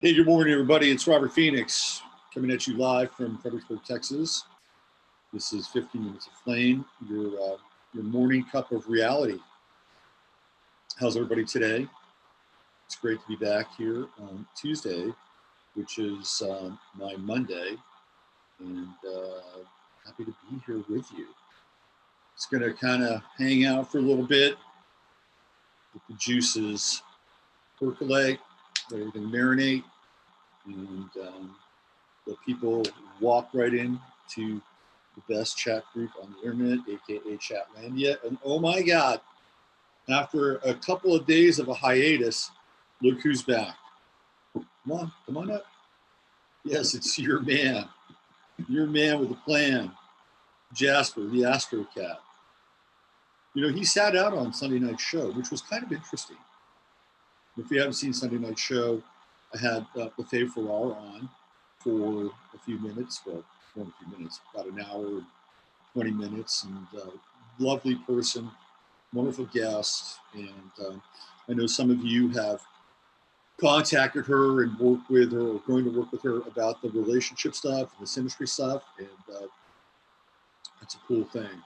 Hey, good morning, everybody. It's Robert Phoenix coming at you live from Fredericksburg, Texas. This is 15 Minutes of Flame, your morning cup of reality. How's everybody today? It's great to be back here on Tuesday, which is my Monday, and happy to be here with you. It's going to kind of hang out for a little bit, let the juices percolate, let everything marinate, and let people walk right in to the best chat group on the internet, aka Chatlandia. And oh my God, after a couple of days of a hiatus, look who's back. Come on up. Yes, it's your man with a plan, Jasper, the Astro Cat. You know, he sat out on Sunday Night Show, which was kind of interesting. If you haven't seen Sunday Night Show, I had the FOF I on for a few minutes, well, not a few minutes, about an hour, 20 minutes, and lovely person, wonderful guest. And I know some of you have contacted her and worked with her or going to work with her about the relationship stuff and the synastry stuff, and that's a cool thing.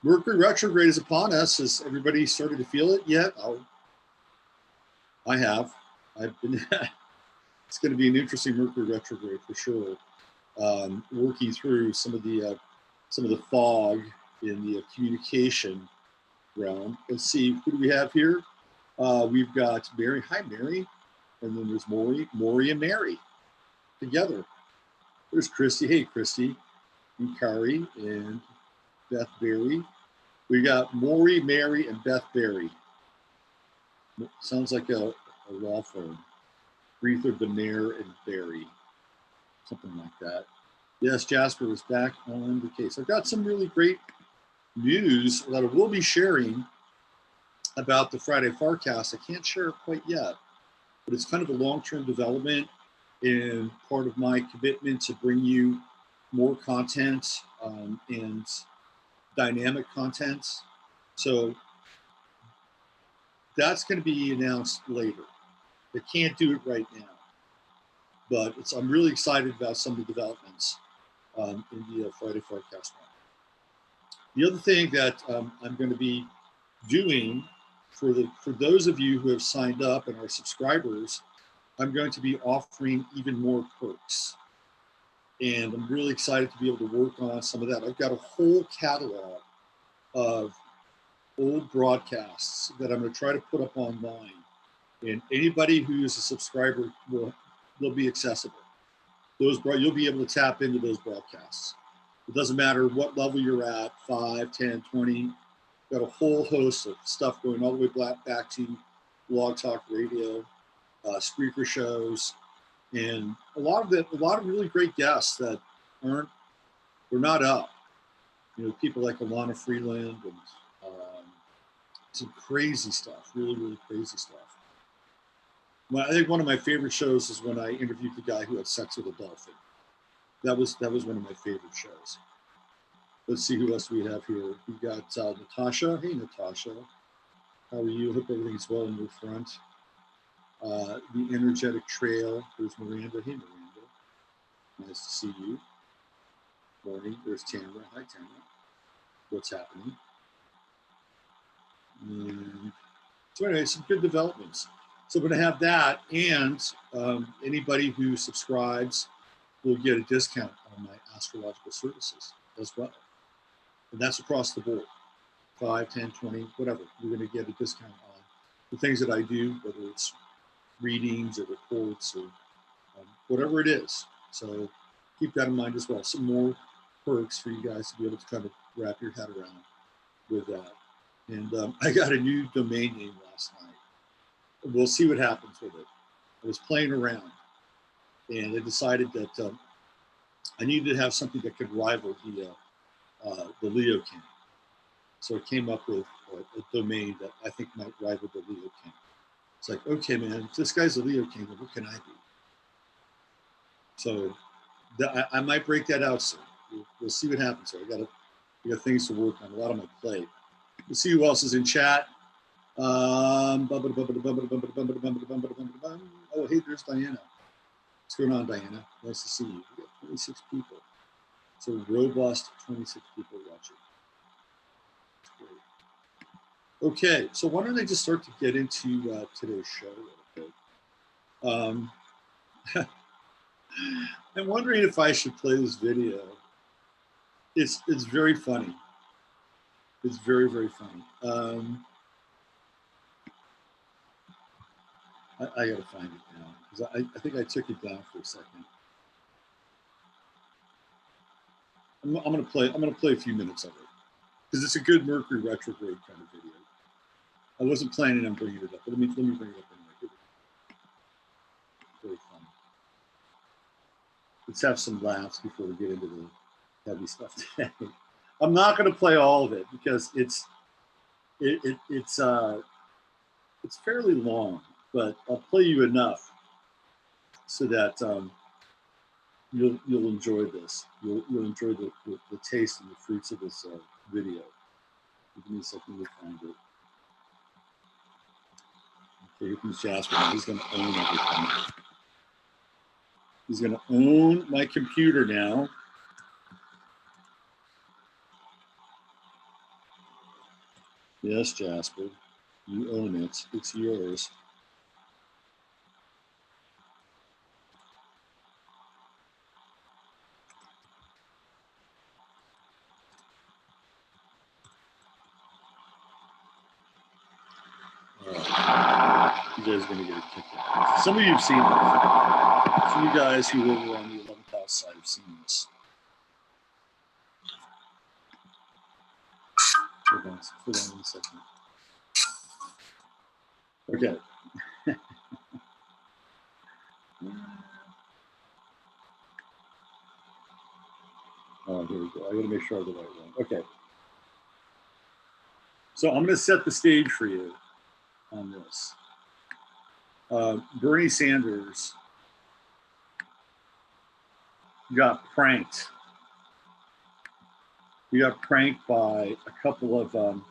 Mercury retrograde is upon us. Has everybody started to feel it yet? I have. I've been. It's going to be an interesting Mercury retrograde for sure. Working through some of the fog in the communication realm. Let's see, who do we have here? We've got Mary. Hi, Mary. And then there's Maury and Mary together. There's Christy. Hey, Christy. And Kari and Beth Berry. We got Maury, Mary, and Beth Berry. Sounds like a law firm. Reether, Benair, and Berry. Something like that. Yes, Jasper is back on the case. I've got some really great news that I will be sharing about the Friday Forecast. I can't share it quite yet, but it's kind of a long-term development and part of my commitment to bring you more content and dynamic content. So that's going to be announced later. I can't do it right now, but I'm really excited about some of the developments in the Friday Forecast. The other thing that I'm going to be doing for those of you who have signed up and are subscribers, I'm going to be offering even more perks. And I'm really excited to be able to work on some of that. I've got a whole catalog of old broadcasts that I'm going to try to put up online. And anybody who's a subscriber will be accessible. You'll be able to tap into those broadcasts. It doesn't matter what level you're at, 5, 10, 20. Got a whole host of stuff going all the way back to Blog Talk Radio, speaker shows, and a lot of really great guests that they're not up. You know, people like Alana Freeland and some crazy stuff, really, really crazy stuff. I think one of my favorite shows is when I interviewed the guy who had sex with a dolphin. That was one of my favorite shows. Let's see who else we have here. We got Natasha. Hey, Natasha. How are you? Hope everything's well in your front. The Energetic Trail. There's Miranda. Hey, Miranda. Nice to see you. Morning. There's Tamara. Hi, Tamara. What's happening? And so anyway, some good developments. So I'm going to have that, and anybody who subscribes will get a discount on my astrological services as well. And that's across the board, 5, 10, 20, whatever. You're going to get a discount on the things that I do, whether it's readings or reports or whatever it is. So keep that in mind as well. Some more perks for you guys to be able to kind of wrap your head around with that. And I got a new domain name last night. We'll see what happens with it. I was playing around, and I decided that I needed to have something that could rival the Leo King. So I came up with a domain that I think might rival the Leo King. It's like, okay, man, if this guy's a Leo King, then what can I be? So I might break that out soon. We'll see what happens. So I got things to work on, a lot on my plate. Let's see who else is in chat. Oh, hey, there's Diana. What's going on, Diana? Nice to see you. We got 26 people. It's a robust 26 people watching. That's great. Okay, so why don't I just start to get into today's show a little bit. I'm wondering if I should play this video. It's very funny. It's very, very funny. I gotta find it now because I think I took it down for a second. I'm gonna play a few minutes of it because it's a good Mercury retrograde kind of video. I wasn't planning on bringing it up, but let me bring it up anyway. Very funny. Let's have some laughs before we get into the heavy stuff today. I'm not going to play all of it because it's fairly long, but I'll play you enough so that you'll enjoy this. You'll enjoy the taste and the fruits of this video. Give me a second to find it. Okay, here comes Jasper. He's going to own everything. He's going to own my computer now. Yes, Jasper, you own it. It's yours. You guys are going to get a kick out of this. Some of you have seen this. Some of you guys who live around the 11th house side have seen this. Hold on 1 second. Okay. Oh, here we go. I got to make sure I have the right one. Okay. So I'm going to set the stage for you on this. Bernie Sanders got pranked. He got pranked by a couple of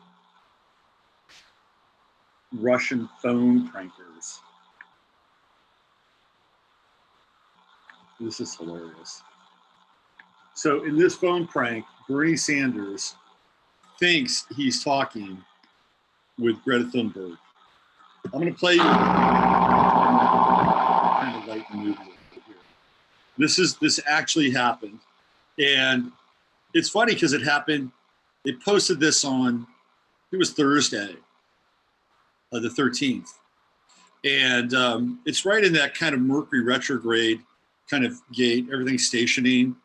Russian phone prankers. This is hilarious. So in this phone prank, Bernie Sanders thinks he's talking with Greta Thunberg. I'm going to play you kind of light the mood a little bit here. This actually happened, and it's funny because it happened. They posted this on, it was Thursday, the 13th, and it's right in that kind of Mercury retrograde kind of gate, everything stationing,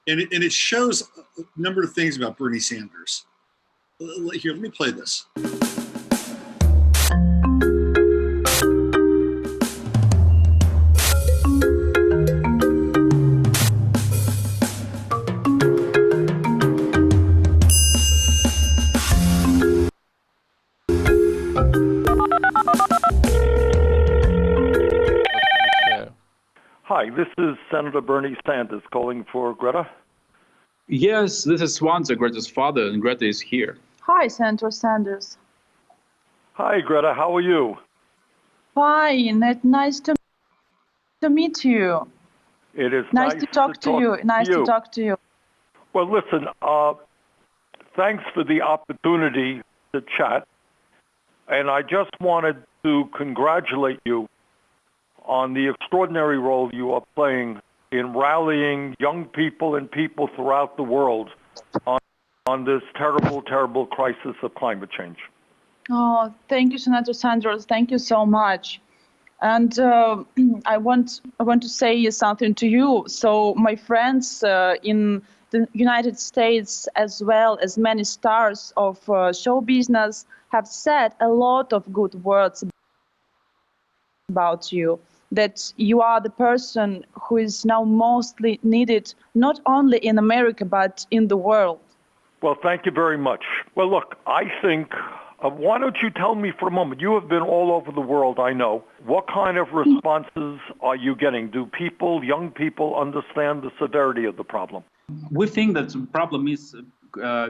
and it shows a number of things about Bernie Sanders. Here, let me play this. Hi, this is Senator Bernie Sanders calling for Greta. Yes, this is Swanza, Greta's father, and Greta is here. Hi, Senator Sanders. Hi, Greta. How are you? Fine. Nice to meet you. It is nice to talk to you. Nice to talk to you. Well, listen, thanks for the opportunity to chat. And I just wanted to congratulate you on the extraordinary role you are playing in rallying young people and people throughout the world on this terrible, terrible crisis of climate change. Oh, thank you, Senator Sanders. Thank you so much. And I want to say something to you. So my friends in the United States, as well as many stars of show business, have said a lot of good words about you. That you are the person who is now mostly needed, not only in America, but in the world. Well, thank you very much. Well, look, I think, why don't you tell me for a moment, you have been all over the world, I know. What kind of responses are you getting? Do people, young people, understand the severity of the problem? We think that the problem is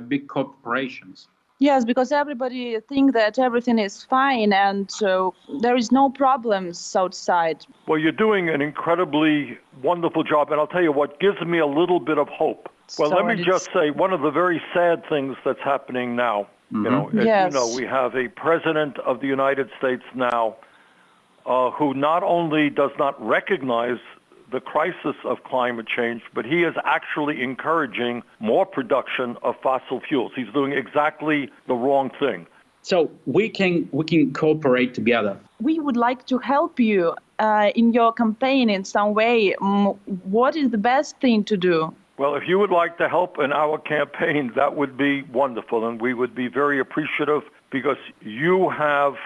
big corporations. Yes, because everybody think that everything is fine and there is no problems outside. Well, you're doing an incredibly wonderful job, and I'll tell you what gives me a little bit of hope. Well, So let me it's- just say one of the very sad things that's happening now, you know, as Yes. you know, we have a president of the United States now who not only does not recognize the crisis of climate change, but he is actually encouraging more production of fossil fuels. He's doing exactly the wrong thing. So we can cooperate together. We would like to help you in your campaign in some way. What is the best thing to do? Well, if you would like to help in our campaign, that would be wonderful, and we would be very appreciative because you have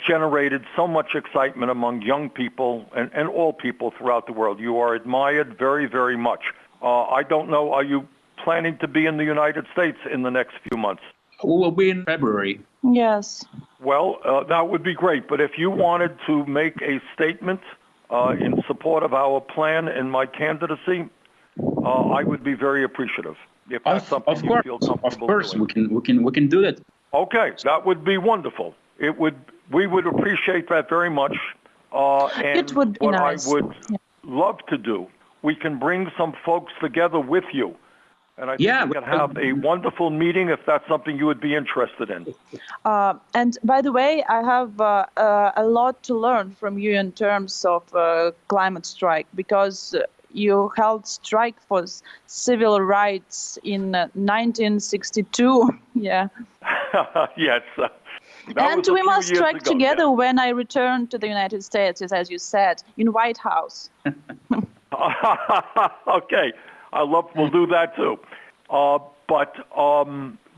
generated so much excitement among young people and all people throughout the world. You are admired very, very much. I don't know, are you planning to be in the United States in the next few months? We will be in February. Yes. Well, that would be great, but if you wanted to make a statement in support of our plan and my candidacy, I would be very appreciative if that's something you feel comfortable doing. we can do that. Okay, that would be wonderful. We would appreciate that very much. And It would be what nice. I would love to do, we can bring some folks together with you. And I think we can have a wonderful meeting if that's something you would be interested in. And by the way, I have a lot to learn from you in terms of climate strike, because you held strike for civil rights in 1962. Yeah. Yes. And we must strike together when I return to the United States, as you said, in White House. Okay. We'll do that too. But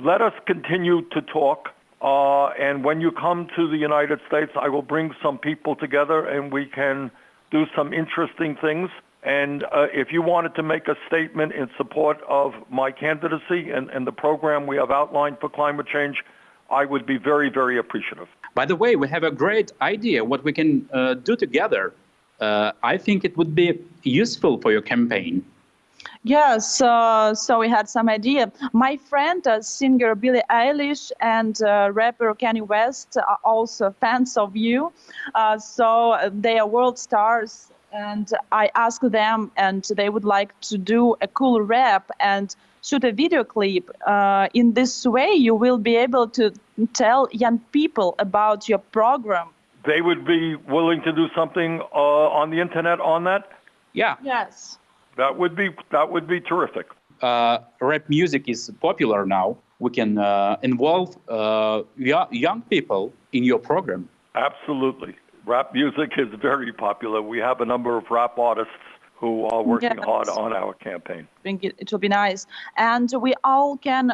let us continue to talk. And when you come to the United States, I will bring some people together and we can do some interesting things. And if you wanted to make a statement in support of my candidacy and the program we have outlined for climate change, I would be very, very appreciative. By the way, we have a great idea what we can do together. I think it would be useful for your campaign. Yes, so we had some idea. My friend, singer Billie Eilish and rapper Kanye West are also fans of you. So they are world stars. And I asked them, and they would like to do a cool rap and shoot a video clip. In this way, you will be able to tell young people about your program. They would be willing to do something on the internet on that? Yeah. Yes. That would be terrific. Rap music is popular now. We can involve young people in your program. Absolutely. Rap music is very popular. We have a number of rap artists who are working hard on our campaign. I think it will be nice. And we all can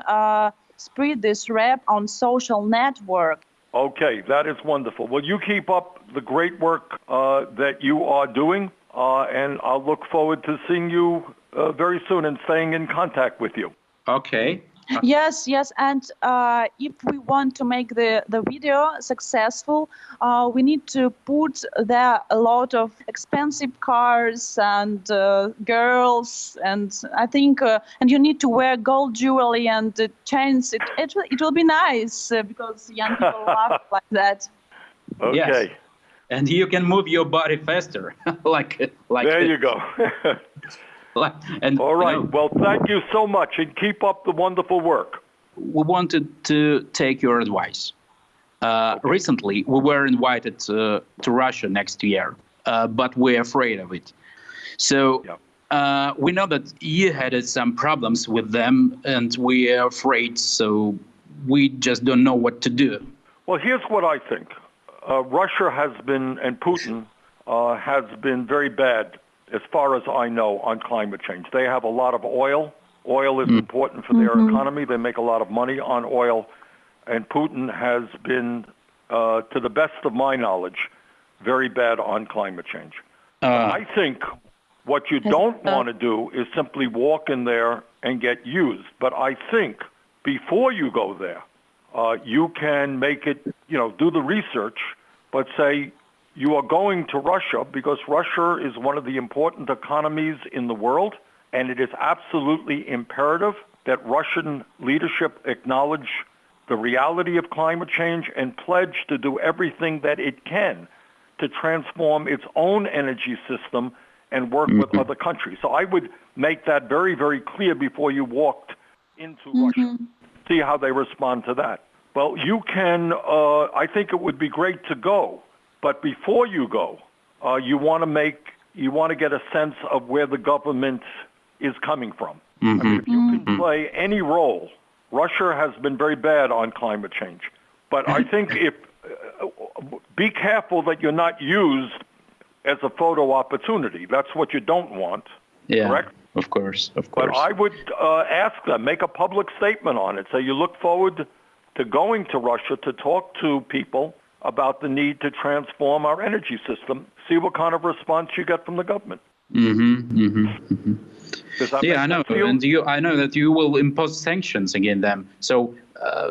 spread this rap on social network. Okay, that is wonderful. Well, you keep up the great work that you are doing, and I'll look forward to seeing you very soon and staying in contact with you. Okay. Yes, and if we want to make the video successful, we need to put there a lot of expensive cars and girls, and I think, and you need to wear gold jewelry and chains. It will be nice because young people love like that. Okay. Yes. And you can move your body faster, like. There you go. And, all right. Well, thank you so much, and keep up the wonderful work. We wanted to take your advice. Recently, we were invited to Russia next year, but we're afraid of it. So we know that you had some problems with them, and we are afraid, so we just don't know what to do. Well, here's what I think. Russia has been, and Putin has been very bad, as far as I know, on climate change. They have a lot of oil. Oil is important for their economy. They make a lot of money on oil. And Putin has been, to the best of my knowledge, very bad on climate change. I think what you don't want to do is simply walk in there and get used. But I think before you go there, you can make it, do the research, but say, you are going to Russia because Russia is one of the important economies in the world, and it is absolutely imperative that Russian leadership acknowledge the reality of climate change and pledge to do everything that it can to transform its own energy system and work with other countries. So I would make that very, very clear before you walked into Russia. See how they respond to that. Well, you can, I think it would be great to go, but before you go, you want to get a sense of where the government is coming from. I mean, if you can play any role, Russia has been very bad on climate change, but I think be careful that you're not used as a photo opportunity. That's what you don't want, correct? Of course. But I would ask them, make a public statement on it. Say you look forward to going to Russia to talk to people about the need to transform our energy system. See what kind of response you get from the government. Yeah, I know. And I know that you will impose sanctions against them. So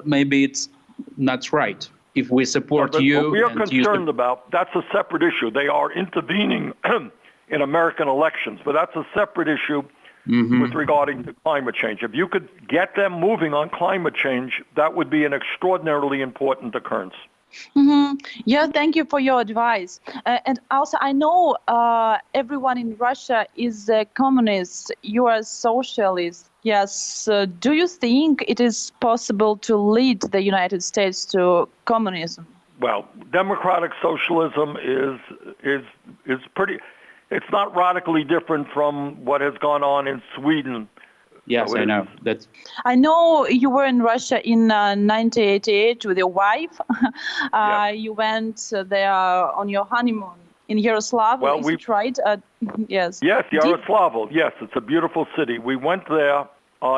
maybe it's not right if we support you. What we are concerned about, that's a separate issue. They are intervening in American elections, but that's a separate issue with regarding to climate change. If you could get them moving on climate change, that would be an extraordinarily important occurrence. Yeah, thank you for your advice. And also, I know everyone in Russia is a communist. You are a socialist. Yes. Do you think it is possible to lead the United States to communism? Well, democratic socialism is pretty. It's not radically different from what has gone on in Sweden. Yes, I know. I know you were in Russia in 1988 with your wife. You went there on your honeymoon in Yaroslavl. Well, is it right? Yes. Yes, Yaroslavl. Yes, it's a beautiful city. We went there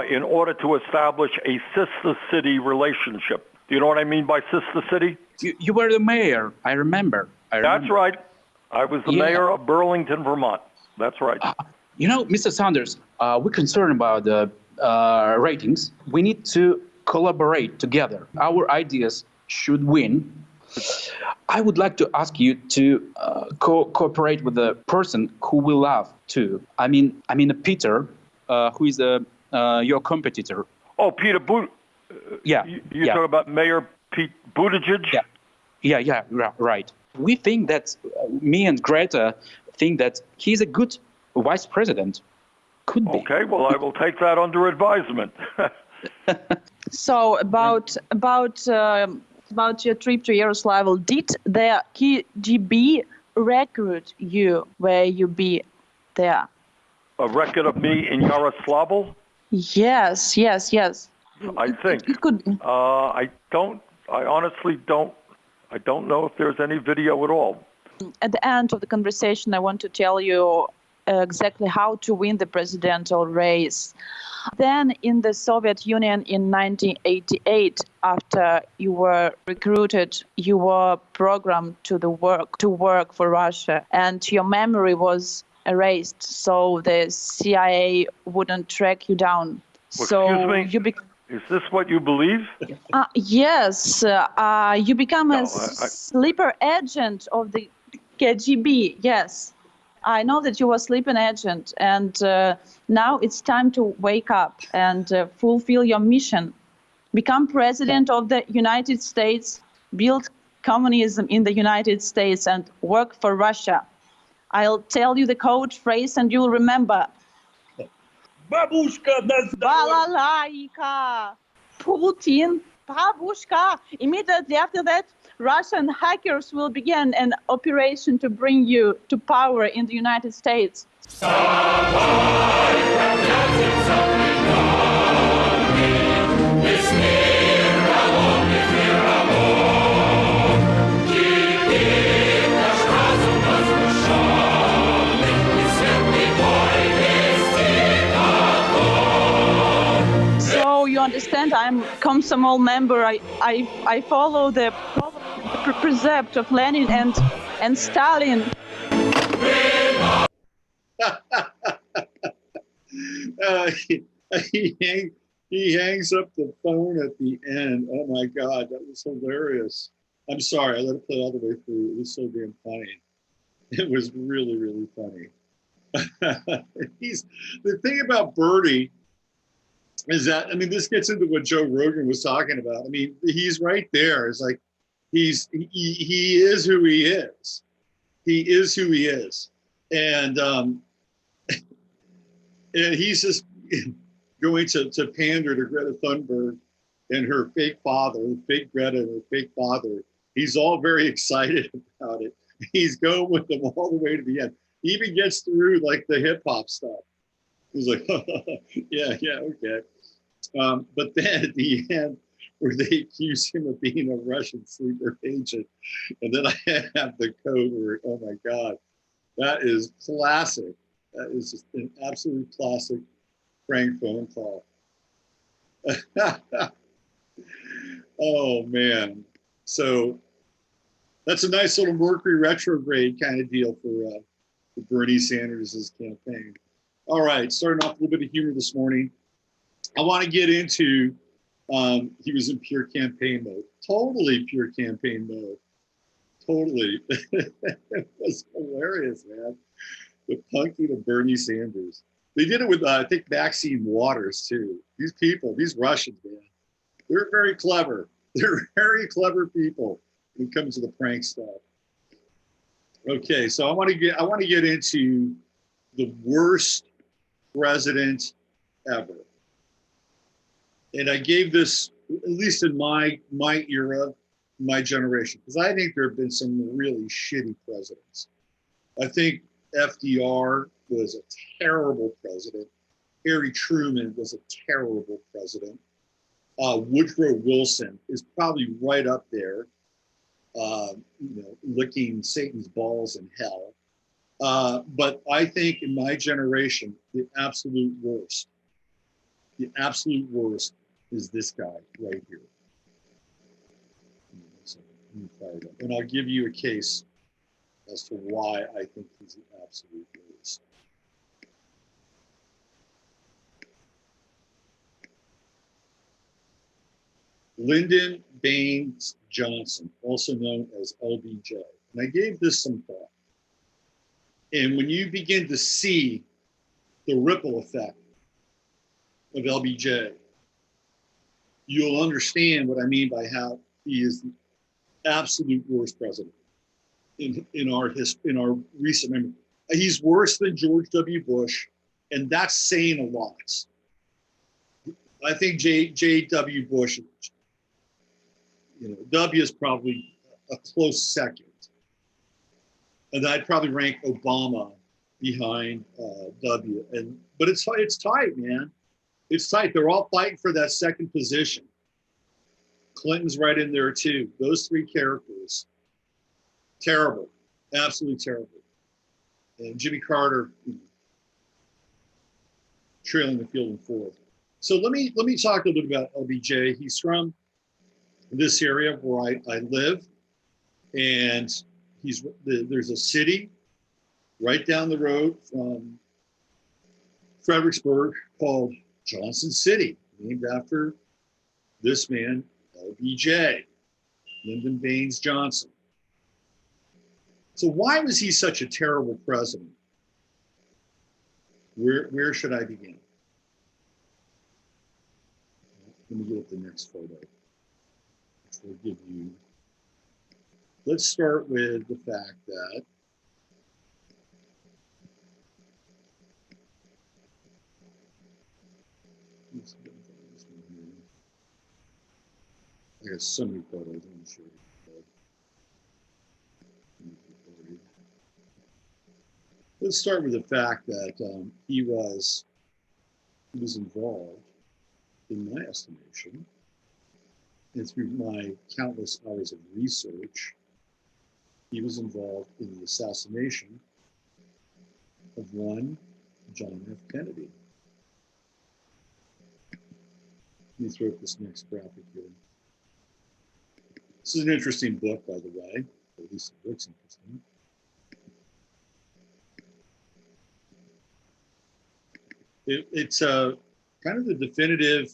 in order to establish a sister city relationship. Do you know what I mean by sister city? You were the mayor. I remember. That's right. I was the mayor of Burlington, Vermont. That's right. You know, Mr. Sanders, we're concerned about the ratings. We need to collaborate together. Our ideas should win. I would like to ask you to cooperate with the person who we love too. I mean, Peter, who is your competitor. Oh, Peter Yeah. You talk about Mayor Pete Buttigieg? Yeah, right. We think that, me and Greta think that he's a good vice president. Could be. Okay, well, I will take that under advisement. So about your trip to Yaroslavl, did the KGB recruit you where you be there? A record of me in Yaroslavl? Yes. I think. It could. I honestly don't. I don't know if there's any video at all. At the end of the conversation, I want to tell you exactly how to win the presidential race. Then in the Soviet Union in 1988, after you were recruited, you were programmed to work for Russia, and your memory was erased, so the CIA wouldn't track you down. Well, so excuse me? Is this what you believe? Yes, you become a sleeper agent of the KGB. Yes, I know that you were a sleeping agent, and now it's time to wake up and fulfill your mission. Become president of the United States, build communism in the United States, and work for Russia. I'll tell you the code phrase, and you'll remember. Babushka, Balalaika, Putin, Babushka. Immediately after that, Russian hackers will begin an operation to bring you to power in the United States. You understand, I'm Komsomol member. I follow the precept of Lenin and Stalin. He hangs up the phone at the end. Oh my God, that was hilarious. I'm sorry, I let it play all the way through. It was so damn funny. It was really, really funny. The thing about Bertie is that, I mean, this gets into what Joe Rogan was talking about. I mean, he's right there. It's like, he is who he is. He is who he is. And he's just going to pander to Greta Thunberg and her fake father, fake Greta and her fake father. He's all very excited about it. He's going with them all the way to the end. He even gets through like the hip hop stuff. He's like, yeah, okay. But then at the end, where they accuse him of being a Russian sleeper agent, and then I have the code where, oh my God, that is classic. That is just an absolute classic prank phone call. Oh man. So that's a nice little Mercury retrograde kind of deal for Bernie Sanders' campaign. All right, starting off a little bit of humor this morning. I want to get into, he was in pure campaign mode, totally pure campaign mode. Totally. It was hilarious, man. The punking of Bernie Sanders. They did it with, I think, Maxine Waters, too. These people, these Russians, man, they're very clever. They're very clever people when it comes to the prank stuff. Okay, so I want to get into the worst president ever. And I gave this, at least in my era, my generation, because I think there have been some really shitty presidents. I think FDR was a terrible president. Harry Truman was a terrible president. Woodrow Wilson is probably right up there, licking Satan's balls in hell. But I think in my generation, the absolute worst is this guy right here. And I'll give you a case as to why I think he's the absolute worst. Lyndon Baines Johnson, also known as LBJ. And I gave this some thought. And when you begin to see the ripple effect of LBJ, you'll understand what I mean by how he is the absolute worst president in our recent memory. He's worse than George W. Bush, and that's saying a lot. I think J.W. Bush, W is probably a close second, and I'd probably rank Obama behind W. But it's tight, man. It's tight. They're all fighting for that second position. Clinton's right in there too. Those three characters, terrible, absolutely terrible. And Jimmy Carter trailing the field in fourth. So let me talk a little bit about LBJ. He's from this area where I live, and there's a city right down the road from Fredericksburg called Johnson City, named after this man, LBJ, Lyndon Baines Johnson. So why was he such a terrible president? Where should I begin? Let me get up the next photo, which will give you. Let's start with the fact that I got so many photos. I'm sure. Let's start with the fact that he was involved, in my estimation, and through my countless hours of research, he was involved in the assassination of one John F. Kennedy. Let me throw up this next graphic here. This is an interesting book, by the way, or at least it looks interesting. It's kind of the definitive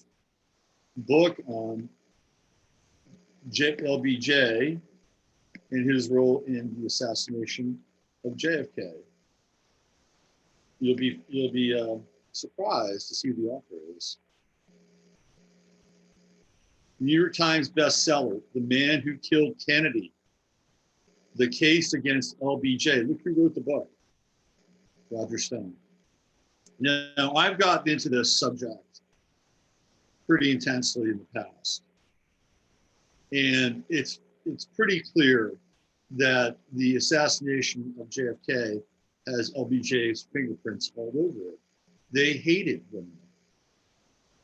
book on LBJ and his role in the assassination of JFK. You'll be surprised to see who the author is. New York Times bestseller, The Man Who Killed Kennedy, The Case Against LBJ. Look who wrote the book, Roger Stone. Now, I've gotten into this subject pretty intensely in the past. And it's pretty clear that the assassination of JFK has LBJ's fingerprints all over it. They hated women.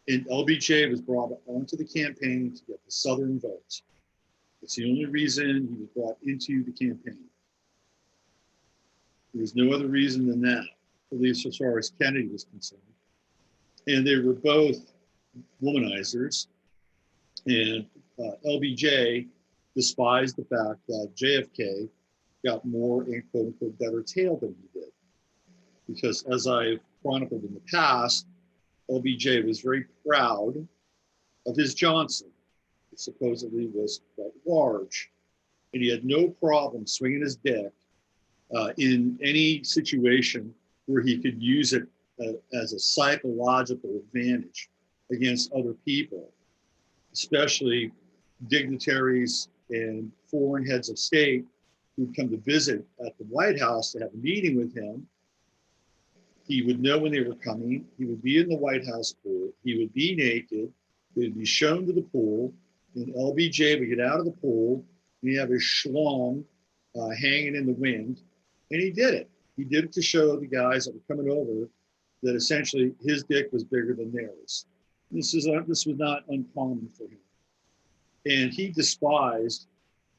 And LBJ was brought onto the campaign to get the Southern vote. It's the only reason he was brought into the campaign. There was no other reason than that, at least as far as Kennedy was concerned. And they were both womanizers. And LBJ despised the fact that JFK got more and quote unquote better tail than he did. Because as I've chronicled in the past, LBJ was very proud of his Johnson. It supposedly was quite large. And he had no problem swinging his dick in any situation where he could use it as a psychological advantage against other people, especially dignitaries and foreign heads of state who'd come to visit at the White House to have a meeting with him. He would know when they were coming. He would be in the White House pool. He would be naked. They would be shown to the pool. And LBJ would get out of the pool and he'd have his schlong hanging in the wind. And he did it. He did it to show the guys that were coming over that essentially his dick was bigger than theirs. This was not uncommon for him. And he despised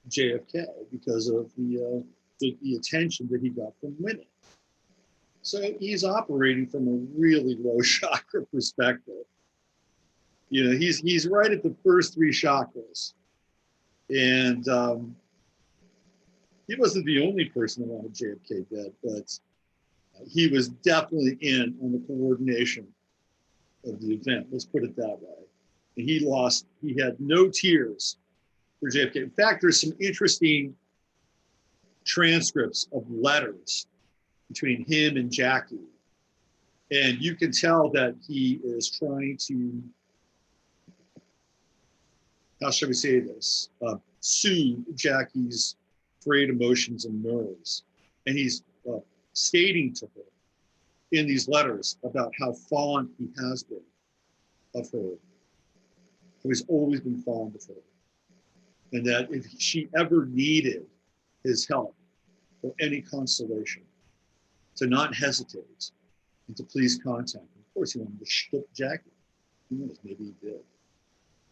JFK because of the attention that he got from women. So he's operating from a really low chakra perspective. You know, he's right at the first three chakras. And he wasn't the only person that wanted JFK dead, but he was definitely in on the coordination of the event. Let's put it that way. And he had no tears for JFK. In fact, there's some interesting transcripts of letters between him and Jackie. And you can tell that he is trying to, how should we say this, soothe Jackie's frayed emotions and nerves. And he's stating to her in these letters about how fond he has been of her. He's always been fond of her. And that if she ever needed his help or any consolation, to not hesitate and to please contact him. Of course, he wanted to ship Jackie. Who knows, maybe he did.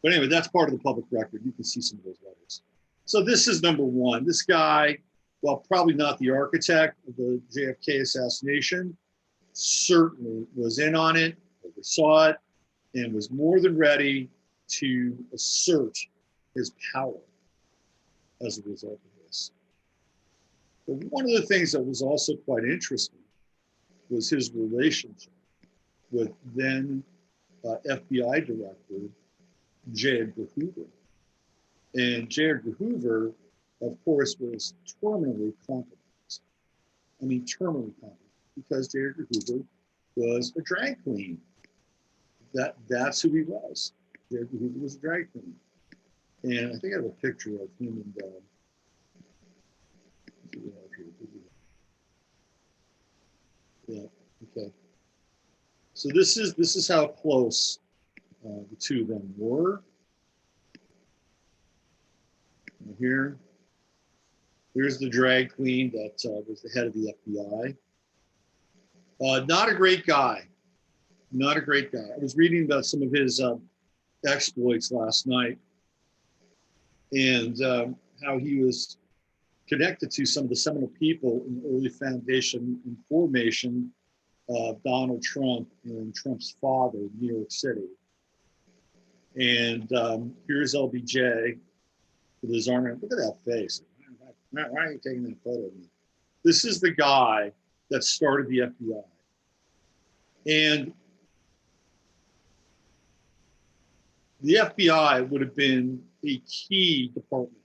But anyway, that's part of the public record. You can see some of those letters. So this is number one. This guy, while probably not the architect of the JFK assassination, certainly was in on it, oversaw it, and was more than ready to assert his power as a result of this. But one of the things that was also quite interesting was his relationship with then FBI Director J. Edgar Hoover. And J. Edgar Hoover, of course, was terminally compromised. I mean, terminally compromised, because J. Edgar Hoover was a drag queen. That's who he was. J. Edgar Hoover was a drag queen. And I think I have a picture of him and yeah, okay. So this is how close the two of them were. And here's the drag queen that was the head of the FBI. Not a great guy. Not a great guy. I was reading about some of his exploits last night, and how he was connected to some of the seminal people in the early foundation and formation of Donald Trump and Trump's father in New York City. And here's LBJ with his arm. Look at that face. Why are you taking that photo of me? This is the guy that started the FBI. And the FBI would have been a key department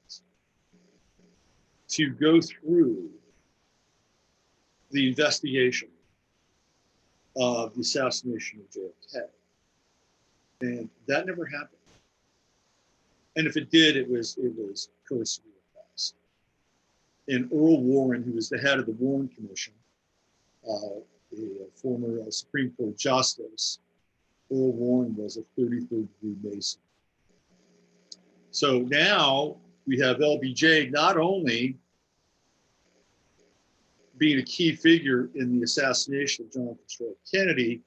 to go through the investigation of the assassination of JFK. And that never happened. And if it did, it was cursory at best. And Earl Warren, who was the head of the Warren Commission, a former Supreme Court justice, Earl Warren was a 33rd degree Mason. So now we have LBJ not only being a key figure in the assassination of John Fitzgerald Kennedy,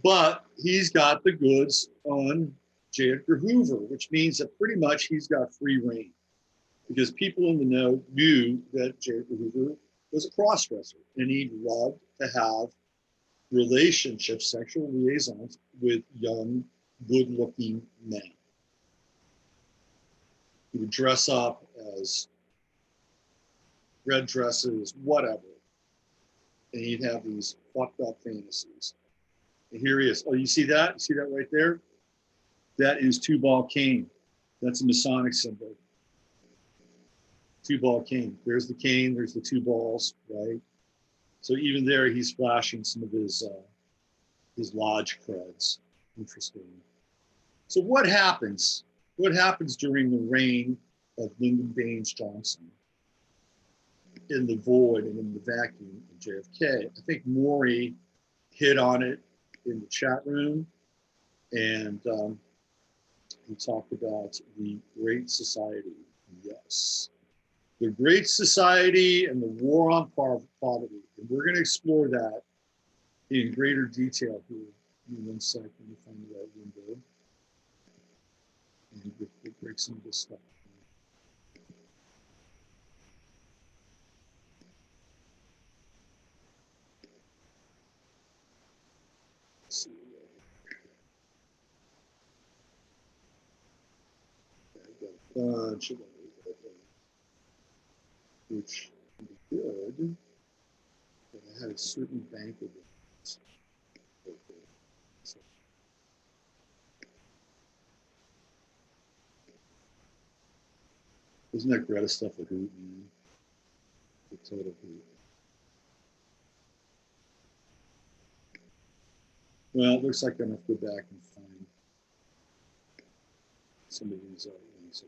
but he's got the goods on J. Edgar Hoover, which means that pretty much he's got free reign, because people in the know knew that J. Edgar Hoover was a crossdresser and he loved to have relationships, sexual liaisons with young, good-looking men. He would dress up as red dresses, whatever, and he'd have these fucked up fantasies. And here he is. Oh, you see that? You see that right there? That is two-ball cane. That's a Masonic symbol. Two-ball cane. There's the cane, there's the two balls, right? So even there, he's flashing some of his lodge creds. Interesting. So what happens? What happens during the reign of Lyndon Baines Johnson in the void and in the vacuum of JFK? I think Maury hit on it in the chat room, and he talked about the Great Society. Yes, the Great Society and the war on poverty. And we're going to explore that in greater detail here. In 1 second, let me find the right window. And we'll break some of this stuff. Let's see. I've got a bunch of them, which can be good, but I had a certain bank of them. So, isn't that Greta stuff a hoot, man? The total hoot. Well, it looks like I'm going to have to go back and find some of these ones.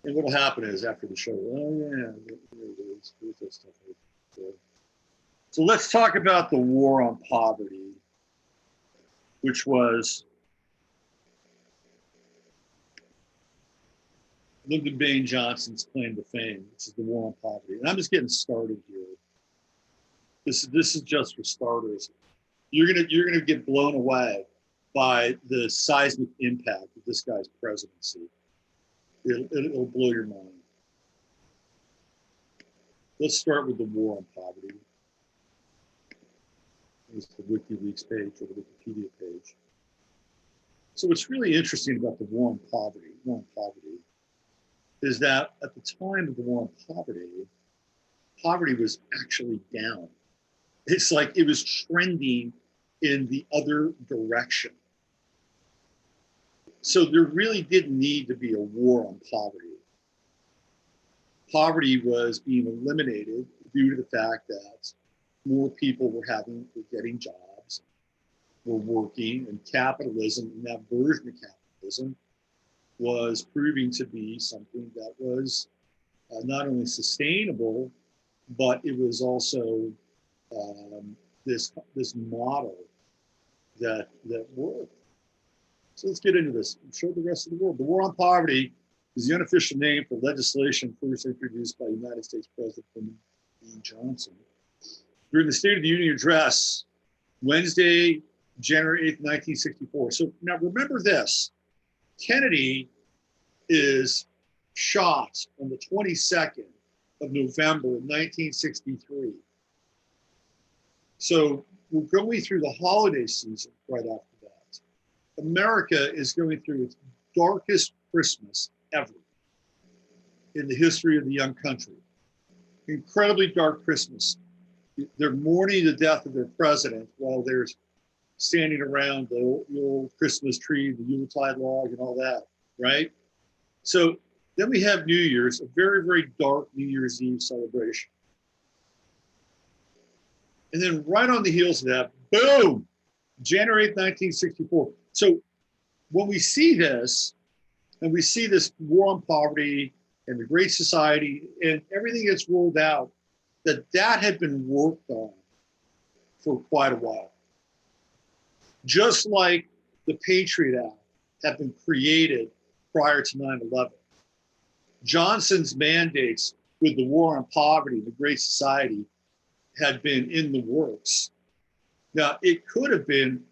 And what'll happen is after the show, oh yeah, there it is. Here's that stuff. So let's talk about the war on poverty, which was Lyndon Baines Johnson's claim to fame, which is the war on poverty. And I'm just getting started here. This is just for starters. You're gonna get blown away by the seismic impact of this guy's presidency. It'll blow your mind. Let's start with the war on poverty. Here's the WikiLeaks page or the Wikipedia page. So what's really interesting about the war on poverty, is that at the time of the war on poverty was actually down. It's like it was trending in the other direction. So there really didn't need to be a war on poverty. Poverty was being eliminated due to the fact that more people were getting jobs, were working, and capitalism, and that version of capitalism was proving to be something that was not only sustainable, but it was also this model that worked. So let's get into this and show the rest of the world. The war on poverty is the unofficial name for legislation first introduced by United States President Lyndon B. Johnson during the State of the Union address, Wednesday, January 8th, 1964. So now remember this, Kennedy is shot on the 22nd of November, 1963. So we're going through the holiday season right after that. America is going through its darkest Christmas ever in the history of the young country. Incredibly dark Christmas. They're mourning the death of their president while they're standing around the old Christmas tree, the Yuletide log and all that, right? So then we have New Year's, a very, very dark New Year's Eve celebration. And then right on the heels of that, boom, January 8th, 1964. So when we see this, and we see this war on poverty and the Great Society and everything that's rolled out, that had been worked on for quite a while. Just like the Patriot Act had been created prior to 9/11. Johnson's mandates with the war on poverty, the Great Society, had been in the works. Now, it could have been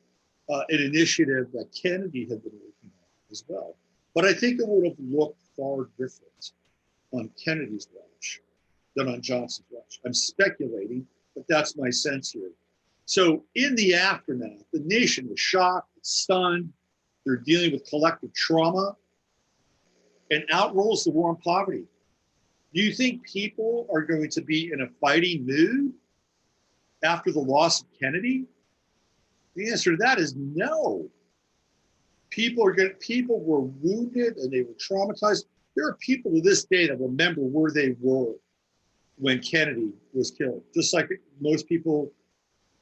an initiative that Kennedy had been working on as well. But I think it would have looked far different on Kennedy's watch than on Johnson's watch. I'm speculating, but that's my sense here. So in the aftermath, the nation is shocked, it's stunned, they're dealing with collective trauma, and out rolls the war on poverty. Do you think people are going to be in a fighting mood after the loss of Kennedy? The answer to that is no. People were wounded and they were traumatized. There are people to this day that remember where they were when Kennedy was killed. Just like most people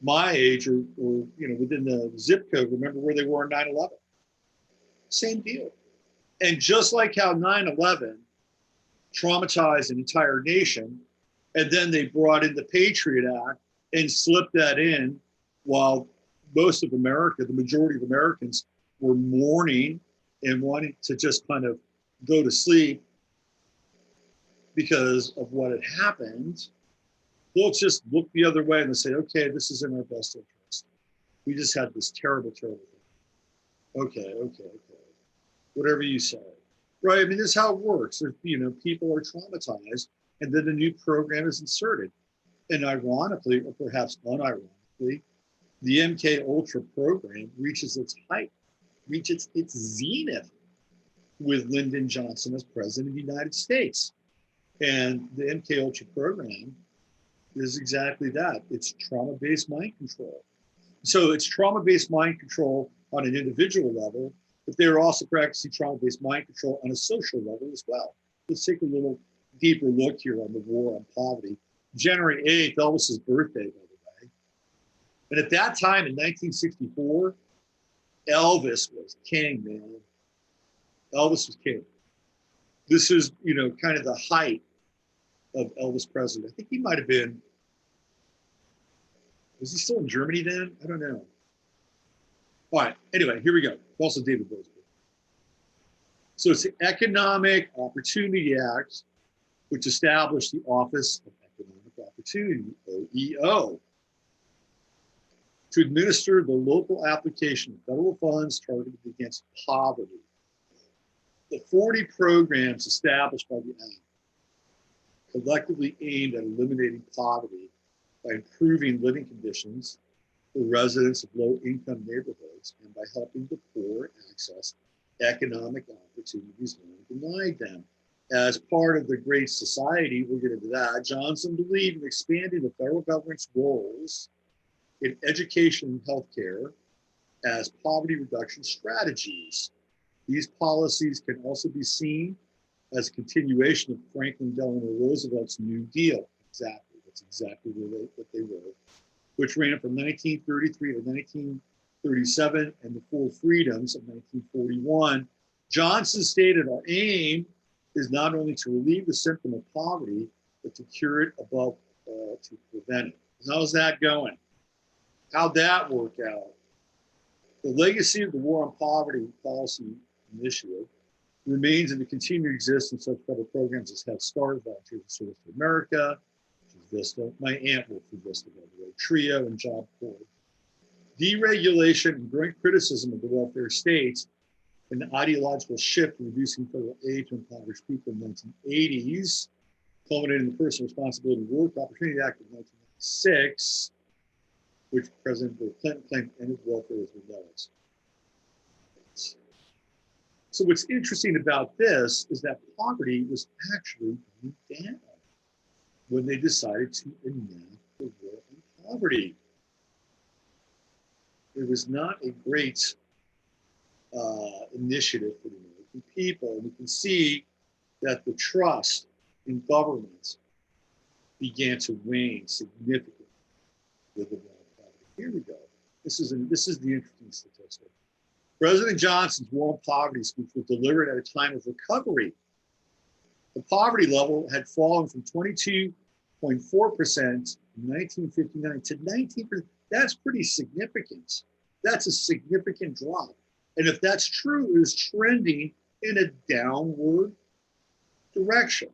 my age or within the zip code remember where they were in 9/11. Same deal. And just like how 9/11 traumatized an entire nation, and then they brought in the Patriot Act and slipped that in while most of America, the majority of Americans, were mourning and wanting to just kind of go to sleep because of what had happened. They'll just look the other way and they'll say, okay, this is in our best interest. We just had this terrible, terrible thing. Okay. Whatever you say. Right? I mean, this is how it works. People are traumatized and then a new program is inserted. And ironically, or perhaps unironically, the MK Ultra program reaches its height, reaches its zenith with Lyndon Johnson as president of the United States. And the MK Ultra program is exactly that. It's trauma-based mind control. So it's trauma-based mind control on an individual level, but they're also practicing trauma-based mind control on a social level as well. Let's take a little deeper look here on the war on poverty. January 8th, Elvis's birthday, by the way. And at that time in 1964, Elvis was king, man. Elvis was king. This is, kind of the height of Elvis Presley. I think he might have been, was he still in Germany then? I don't know. All right, anyway, here we go. Also David Bowie's. So it's the Economic Opportunity Act, which established the Office of Economic Opportunity, OEO, to administer the local application of federal funds targeted against poverty. The 40 programs established by the Act collectively aimed at eliminating poverty by improving living conditions for residents of low-income neighborhoods and by helping the poor access economic opportunities long denied them. As part of the Great Society, we'll get into that, Johnson believed in expanding the federal government's roles in education and healthcare as poverty reduction strategies. These policies can also be seen as a continuation of Franklin Delano Roosevelt's New Deal. Exactly, that's exactly what they were, which ran from 1933 to 1937 and the full freedoms of 1941. Johnson stated, our aim is not only to relieve the symptom of poverty, but to cure it above all, to prevent it. How's that going? How'd that work out? The legacy of the War on Poverty Policy Initiative remains in the continued existence of federal programs as Head Start, Volunteers in Service to America, which is VISTA. My aunt worked for VISTA, by the way, TRIO and Job Corps. Deregulation and growing criticism of the welfare states and the ideological shift in reducing federal aid to impoverished people in the 1980s, culminating in the Personal Responsibility and Work Opportunity Act of 1996, which President Bill Clinton claimed ended welfare as we know it. So what's interesting about this is that poverty was actually going down when they decided to enact the war on poverty. It was not a great initiative for the American people. And we can see that the trust in government began to wane significantly. live in world poverty. Here we go. This is the interesting statistic. President Johnson's war on poverty speech was delivered at a time of recovery. The poverty level had fallen from 22.4% in 1959 to 19%. That's pretty significant. That's a significant drop. And if that's true, it was trending in a downward direction.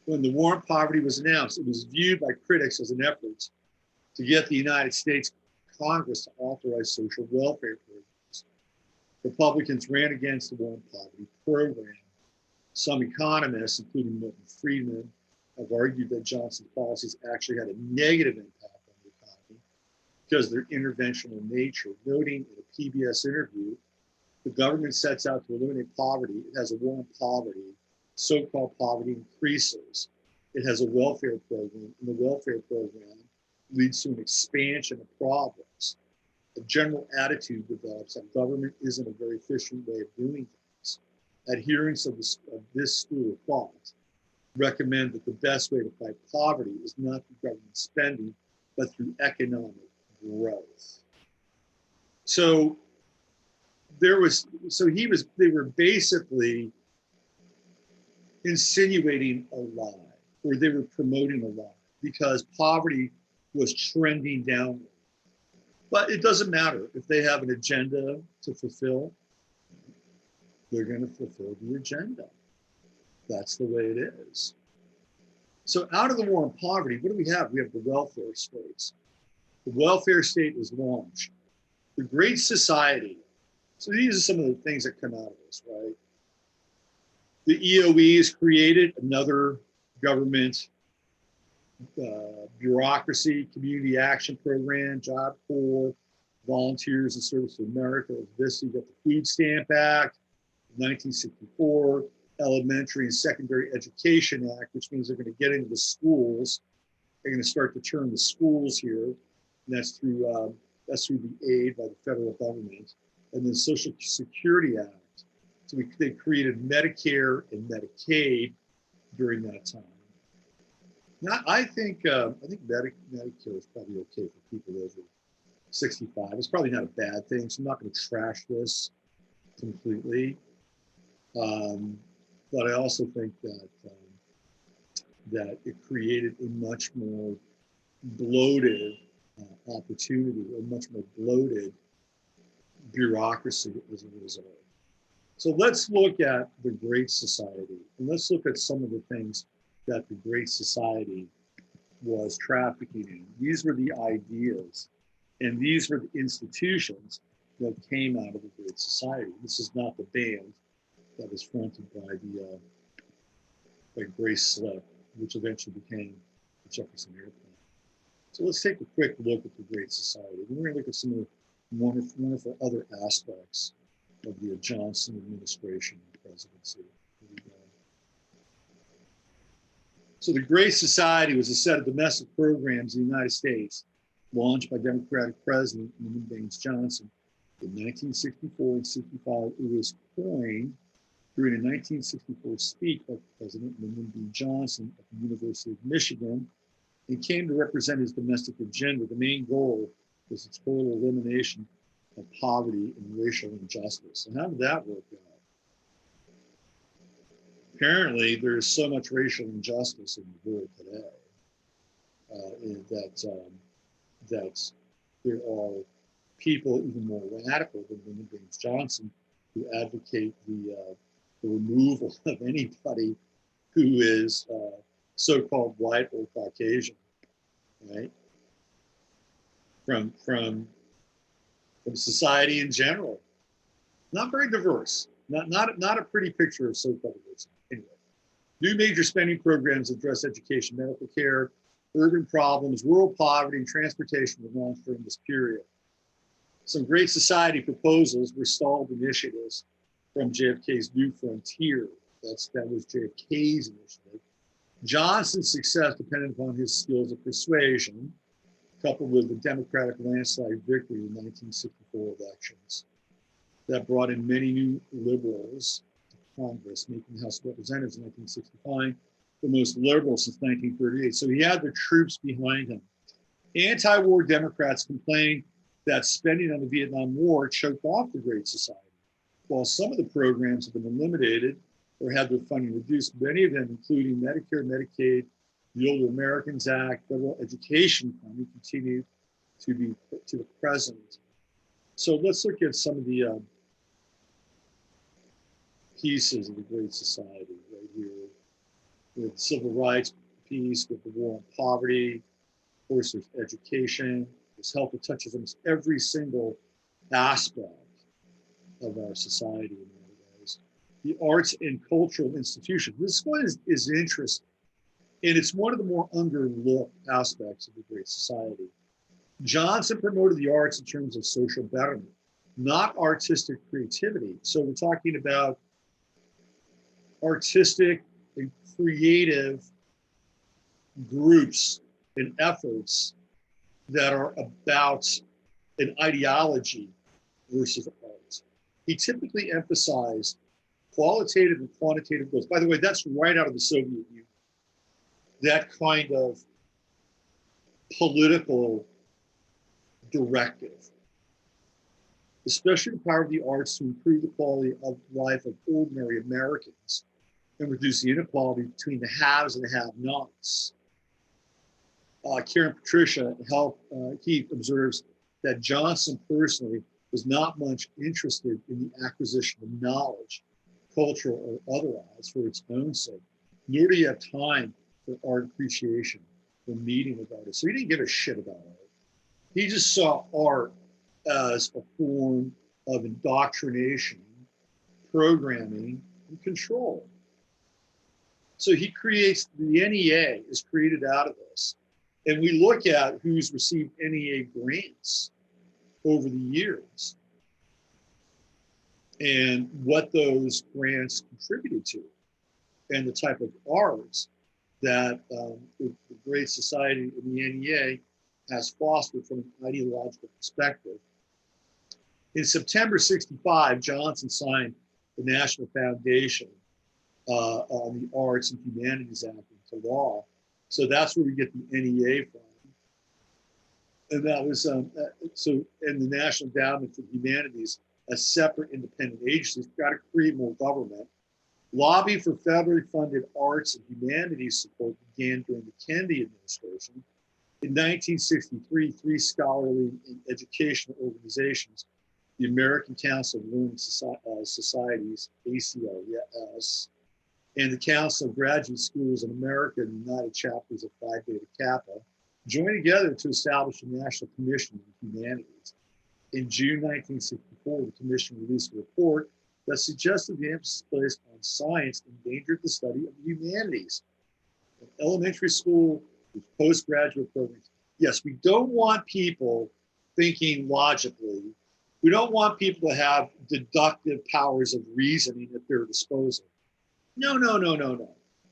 When the war on poverty was announced, it was viewed by critics as an effort to get the United States Congress to authorize social welfare programs. Republicans ran against the war on poverty program. Some economists, including Milton Friedman, have argued that Johnson's policies actually had a negative impact on the economy because of their interventional nature. Noting in a PBS interview, the government sets out to eliminate poverty. It has a war on poverty. So-called poverty increases. It has a welfare program, and the welfare program leads to an expansion of problems. A general attitude develops that government isn't a very efficient way of doing things. Adherents of this school of thought recommend that the best way to fight poverty is not through government spending, but through economic growth. So they were basically insinuating a lie, or they were promoting a lie, because poverty was trending downward. But it doesn't matter if they have an agenda to fulfill, they're going to fulfill the agenda. That's the way it is. So out of the war on poverty, what do we have? We have the welfare states. The welfare state is launched. The Great Society. So these are some of the things that come out of this, right? The EOE is created, another government bureaucracy, community action program, Job Corps, Volunteers in Service of America. This, you got the Food Stamp Act, 1964, Elementary and Secondary Education Act, which means they're going to get into the schools. They're going to start to turn the schools here. And that's through the aid by the federal government. And then Social Security Act. So they created Medicare and Medicaid during that time. Now, I think Medicare is probably okay for people over 65. It's probably not a bad thing. So I'm not going to trash this completely. But I also think that it created a much more bloated opportunity, a much more bloated bureaucracy as a result. So let's look at the Great Society, and let's look at some of the things that the Great Society was trafficking in. These were the ideas, and these were the institutions that came out of the Great Society. This is not the band that was fronted by Grace Slick, which eventually became the Jefferson Airplane. So let's take a quick look at the Great Society. We're going to look at some of the wonderful other aspects of the Johnson administration and presidency. So the Great Society was a set of domestic programs in the United States launched by Democratic President Lyndon Baines Johnson in 1964 and 65. It was coined during a 1964 speech by President Lyndon B. Johnson at the University of Michigan, and came to represent his domestic agenda. The main goal was the total elimination of poverty and racial injustice. And how did that work out? Apparently, there is so much racial injustice in the world today that there are people even more radical than Lyndon Baines Johnson who advocate the removal of anybody who is so-called white or Caucasian, right? From society in general. Not very diverse. Not a pretty picture of so-called diversity. Anyway, new major spending programs address education, medical care, urban problems, rural poverty, and transportation were launched during this period. Some Great Society proposals were stalled initiatives from JFK's New Frontier. That was JFK's initiative. Johnson's success depended upon his skills of persuasion, coupled with the Democratic landslide victory in the 1964 elections that brought in many new liberals to Congress, making the House of Representatives in 1965 the most liberal since 1938. So he had the troops behind him. Anti-war Democrats complained that spending on the Vietnam War choked off the Great Society. While some of the programs have been eliminated or had their funding reduced, many of them, including Medicare, Medicaid, the Older Americans Act, federal education funding, continue to be put to the present. So let's look at some of the pieces of the Great Society right here. With civil rights piece, with the war on poverty, of course there's education, there's health. It touches almost every single aspect of our society in many ways. The arts and cultural institutions. This one is interesting, and it's one of the more underlooked aspects of the Great Society. Johnson promoted the arts in terms of social betterment, not artistic creativity. So we're talking about artistic and creative groups and efforts that are about an ideology versus art. He typically emphasized qualitative and quantitative goals. By the way, that's right out of the Soviet Union. That kind of political directive, especially the power of the arts to improve the quality of life of ordinary Americans and reduce the inequality between the haves and the have-nots. Karen Patricia Heath observes that Johnson personally was not much interested in the acquisition of knowledge, cultural or otherwise, for its own sake, nor did he have time for art appreciation or meeting with artists. So he didn't give a shit about art. He just saw art as a form of indoctrination, programming, and control. So he creates, the NEA is created out of this. And we look at who's received NEA grants over the years and what those grants contributed to and the type of arts that the Great Society and the NEA has fostered from an ideological perspective. In September '65, Johnson signed the National Foundation on the Arts and Humanities Act into law. So that's where we get the NEA from. And that was, and the National Endowment for the Humanities, a separate independent agency, has got to create more government. Lobby for federally funded arts and humanities support began during the Kennedy administration. In 1963, three scholarly and educational organizations, the American Council of Learning Societies, ACLS, and the Council of Graduate Schools in America and United Chapters of Phi Beta Kappa, joined together to establish a National Commission on Humanities. In June 1964, the commission released a report that suggested the emphasis placed on science endangered the study of the humanities. In elementary school, with postgraduate programs. Yes, we don't want people thinking logically. We don't want people to have deductive powers of reasoning at their disposal. No.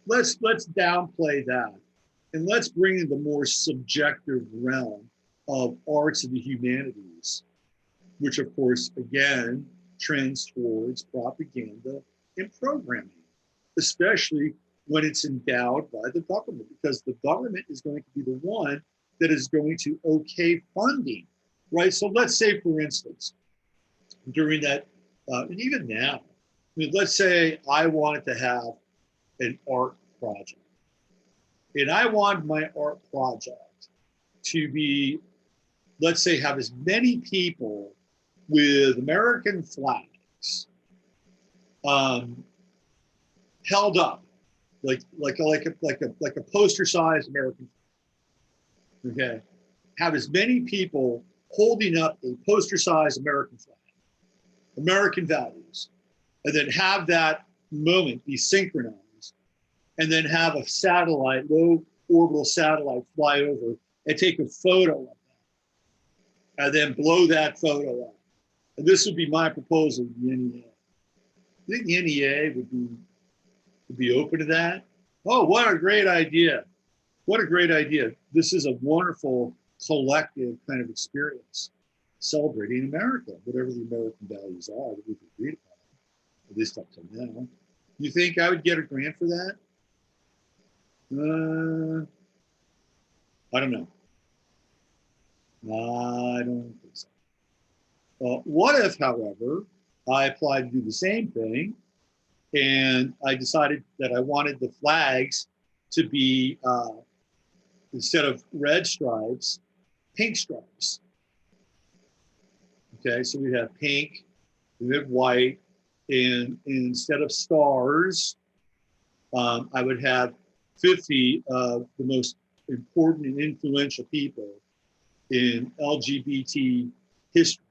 Let's downplay that. And let's bring in the more subjective realm of arts and the humanities, which of course, again, trends towards propaganda and programming, especially when it's endowed by the government, because the government is going to be the one that is going to okay funding, right? So let's say, for instance, during that, and even now, I mean, let's say I wanted to have an art project, and I wanted my art project to be, let's say, have as many people with American flags held up, like a poster-sized American flag. Okay, have as many people holding up a poster-sized American flag, American values, and then have that moment be synchronized, and then have a satellite, low orbital satellite, fly over and take a photo of that, and then blow that photo up. And this would be my proposal to the NEA. I think the NEA would be open to that. Oh, what a great idea. What a great idea. This is a wonderful collective kind of experience, celebrating America, whatever the American values are that we've agreed upon, at least up to now. You think I would get a grant for that? I don't know. I don't think so. What if, however, I applied to do the same thing and I decided that I wanted the flags to be, instead of red stripes, pink stripes. Okay, so we have pink, we have white, and instead of stars, I would have 50 of the most important and influential people in LGBT history,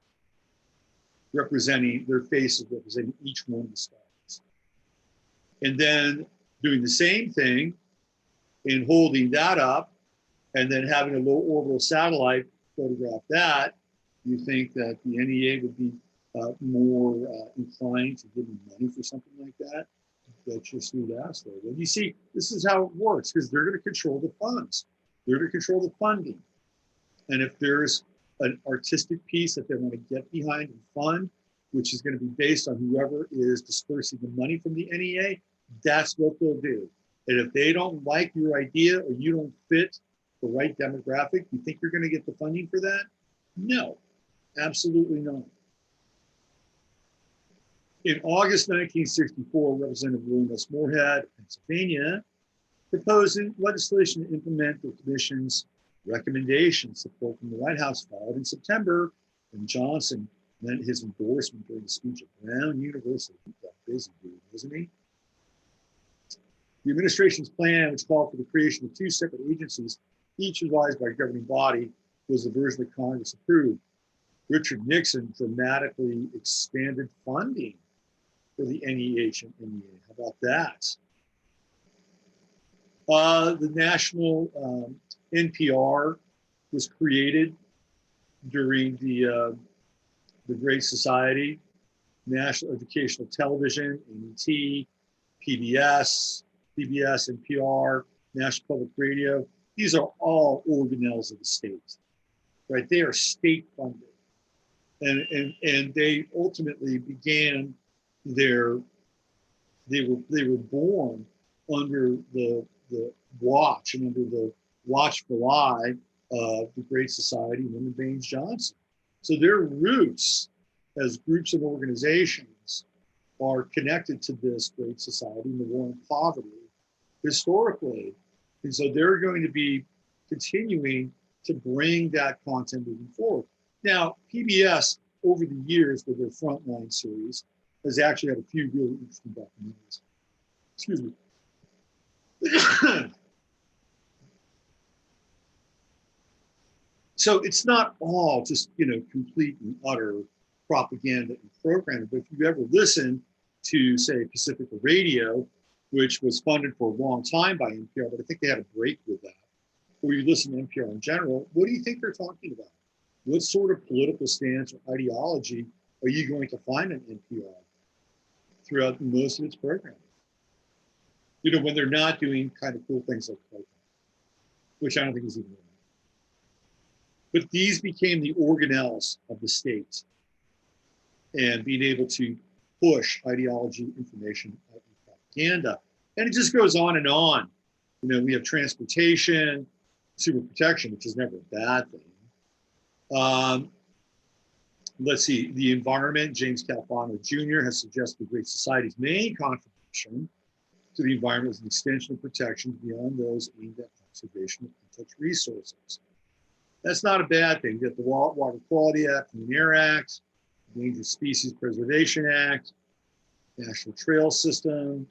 representing their faces, representing each one of the stars. And then doing the same thing and holding that up, and then having a low orbital satellite photograph that, you think that the NEA would be more inclined to give me money for something like that? That's your sweet ass there. Well, you see, this is how it works, because they're going to control the funds. They're going to control the funding. And if there's an artistic piece that they want to get behind and fund, which is going to be based on whoever is dispersing the money from the NEA, that's what they'll do. And if they don't like your idea or you don't fit the right demographic, you think you're going to get the funding for that? No, absolutely not. In August 1964, Representative William S. Moorhead of Pennsylvania proposed legislation to implement the commission's recommendations. Support from the White House followed in September, and Johnson lent his endorsement during the speech at Brown University. He got busy, wasn't he? The administration's plan, which called for the creation of 2 separate agencies, each advised by a governing body, was the version that Congress approved. Richard Nixon dramatically expanded funding for the NEH and NEA. How about that? The national NPR was created during the Great Society. National Educational Television, NET, PBS, NPR, National Public Radio. These are all organelles of the state, right? They are state funded. And they ultimately began they were born under the watch and under the watchful eye of the Great Society and Lyndon Baines Johnson. So their roots as groups of organizations are connected to this Great Society and the war on poverty historically. And so they're going to be continuing to bring that content moving forward. Now, PBS, over the years with their Frontline series, has actually had a few really interesting documentaries. Excuse me. So it's not all just, complete and utter propaganda and programming, but if you ever listen to, say, Pacifica Radio, which was funded for a long time by NPR, but I think they had a break with that, or you listen to NPR in general, what do you think they're talking about? What sort of political stance or ideology are you going to find in NPR throughout most of its programming? When they're not doing kind of cool things like Playtime, which I don't think is even right. But these became the organelles of the state and being able to push ideology, information, and propaganda. And it just goes on and on. We have transportation, consumer protection, which is never a bad thing. Let's see, the environment. James Calfano Jr. has suggested the Great Society's main contribution to the environment is an extension of protections beyond those aimed at conservation of untouched resources. That's not a bad thing. You get the Water Quality Act, Clean Air Act, Endangered Species Preservation Act, National Trail System,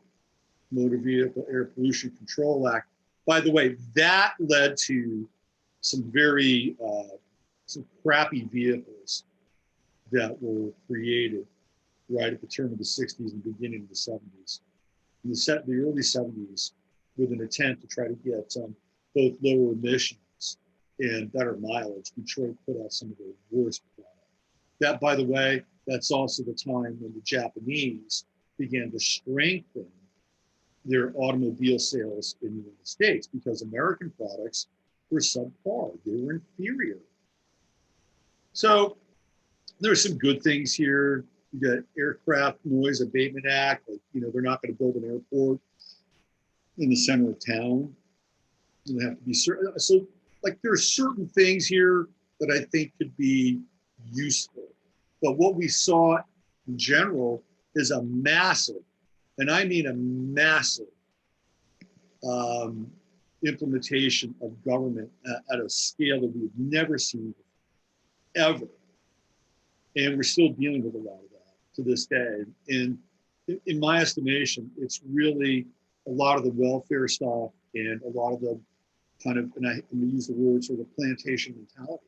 Motor Vehicle Air Pollution Control Act. By the way, that led to some very some crappy vehicles that were created right at the turn of the 60s and beginning of the 70s. In the early 70s, with an attempt to try to get both lower emissions and better mileage, Detroit put out some of their worst product. That, by the way, that's also the time when the Japanese began to strengthen their automobile sales in the United States because American products were subpar, they were inferior. So there's some good things here. You got Aircraft Noise Abatement Act, they're not going to build an airport in the center of town. They have to be certain. So, there are certain things here that I think could be useful. But what we saw in general is a massive, and I mean a massive, implementation of government at a scale that we've never seen before, ever. And we're still dealing with a lot of that to this day. And in my estimation, it's really a lot of the welfare stuff and a lot of the kind of, and I'm going to use the word sort of plantation mentality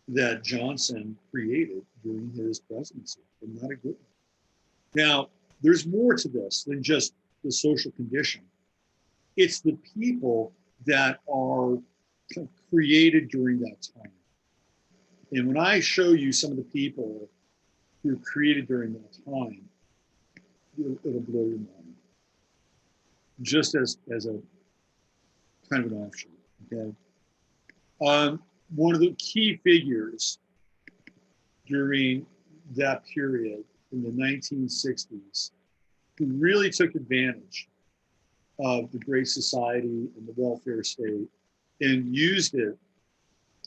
that Johnson created during his presidency, and not a good one. Now, there's more to this than just the social condition. It's the people that are kind of created during that time. And when I show you some of the people who were created during that time, it'll blow your mind. Just as a kind of an offshoot, okay? One of the key figures during that period in the 1960s who really took advantage of the Great Society and the welfare state and used it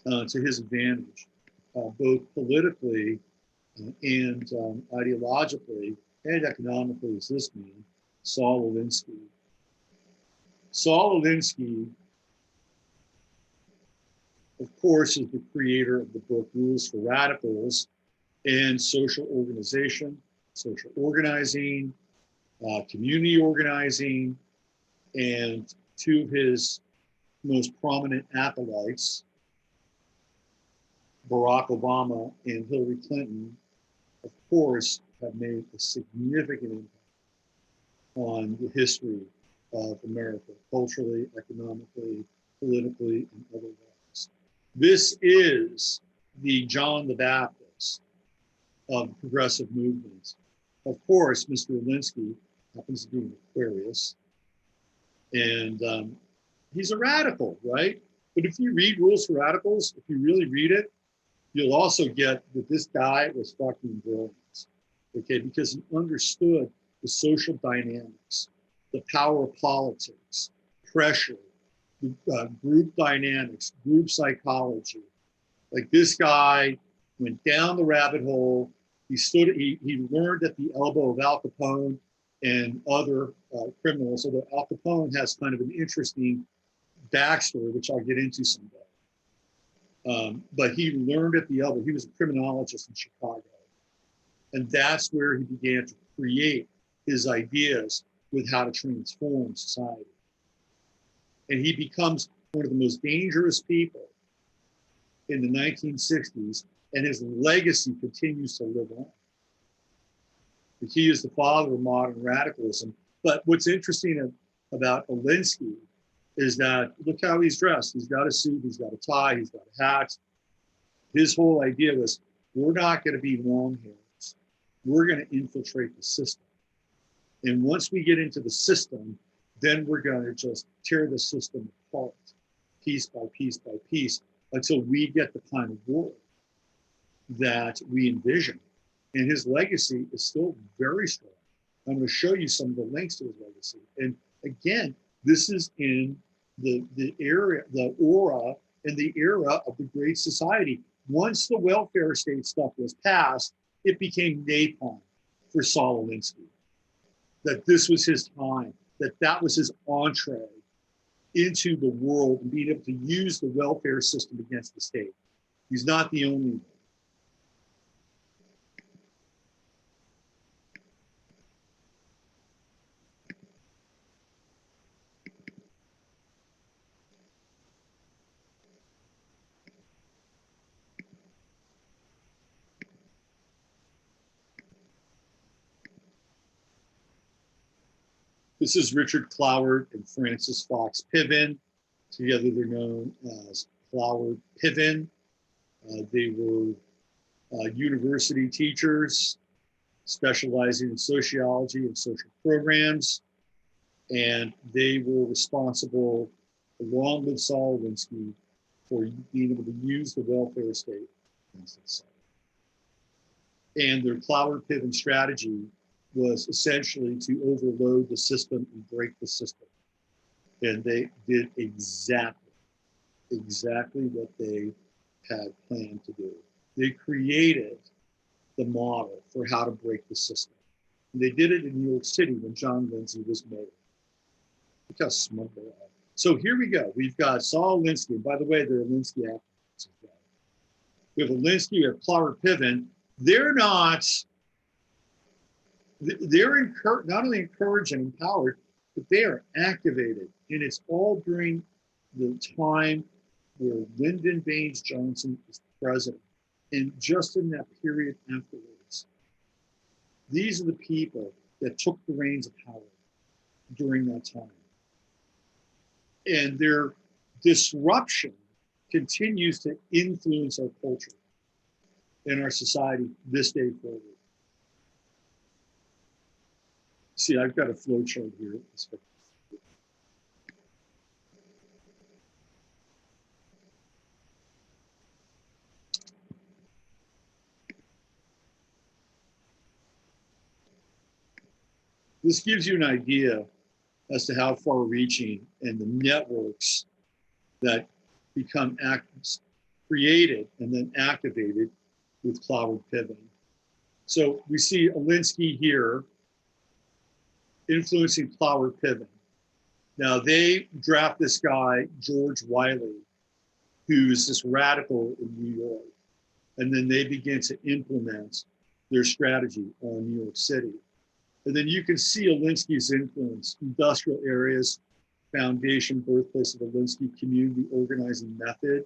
to his advantage, both politically and ideologically and economically, is this man, Saul Alinsky. Saul Alinsky, of course, is the creator of the book Rules for Radicals and social organization, social organizing, community organizing, and two of his most prominent acolytes, Barack Obama and Hillary Clinton, of course, have made a significant impact on the history of America, culturally, economically, politically, and otherwise. This is the John the Baptist of progressive movements. Of course, Mr. Alinsky happens to be an Aquarius, and he's a radical, right? But if you read Rules for Radicals, if you really read it, you'll also get that this guy was fucking brilliant, okay? Because he understood the social dynamics, the power of politics, pressure, group dynamics, group psychology. Like, this guy went down the rabbit hole. He learned at the elbow of Al Capone and other criminals, although Al Capone has kind of an interesting backstory, which I'll get into someday. But he learned at the elbow. He was a criminologist in Chicago. And that's where he began to create his ideas with how to transform society. And he becomes one of the most dangerous people in the 1960s, and his legacy continues to live on. He is the father of modern radicalism. But what's interesting about Alinsky is that, look how he's dressed. He's got a suit, he's got a tie, he's got a hat. His whole idea was, we're not going to be long hairs. We're going to infiltrate the system. And once we get into the system, then we're going to just tear the system apart, piece by piece by piece, until we get the kind of world that we envision. And his legacy is still very strong. I'm going to show you some of the links to his legacy. And again, this is in the area, the aura and the era of the Great Society. Once the welfare state stuff was passed, it became napalm for Saul Alinsky. That this was his time, that was his entree into the world and being able to use the welfare system against the state. He's not the only one. This is Richard Cloward and Francis Fox Piven. Together they're known as Cloward Piven. They were university teachers specializing in sociology and social programs. And they were responsible, along with Saul Alinsky, for being able to use the welfare state against itself. And their Cloward-Piven strategy was essentially to overload the system and break the system. And they did exactly what they had planned to do. They created the model for how to break the system. And they did it in New York City when John Lindsay was mayor. Look how smart they are. So here we go. We've got Saul Alinsky. And by the way, they're Alinsky activists as well. We have Alinsky, we have Cloward Piven. They're not only encouraged and empowered, but they are activated. And it's all during the time where Lyndon Baines Johnson is president. And just in that period afterwards, these are the people that took the reins of power during that time. And their disruption continues to influence our culture and our society this day forward. See, I've got a flow chart here. This gives you an idea as to how far-reaching and the networks that become created and then activated with Cloward Piven. So we see Alinsky here influencing Cloward Piven. Now they draft this guy, George Wiley, who's this radical in New York. And then they begin to implement their strategy on New York City. And then you can see Alinsky's influence, industrial areas, foundation, birthplace of Alinsky, community organizing method.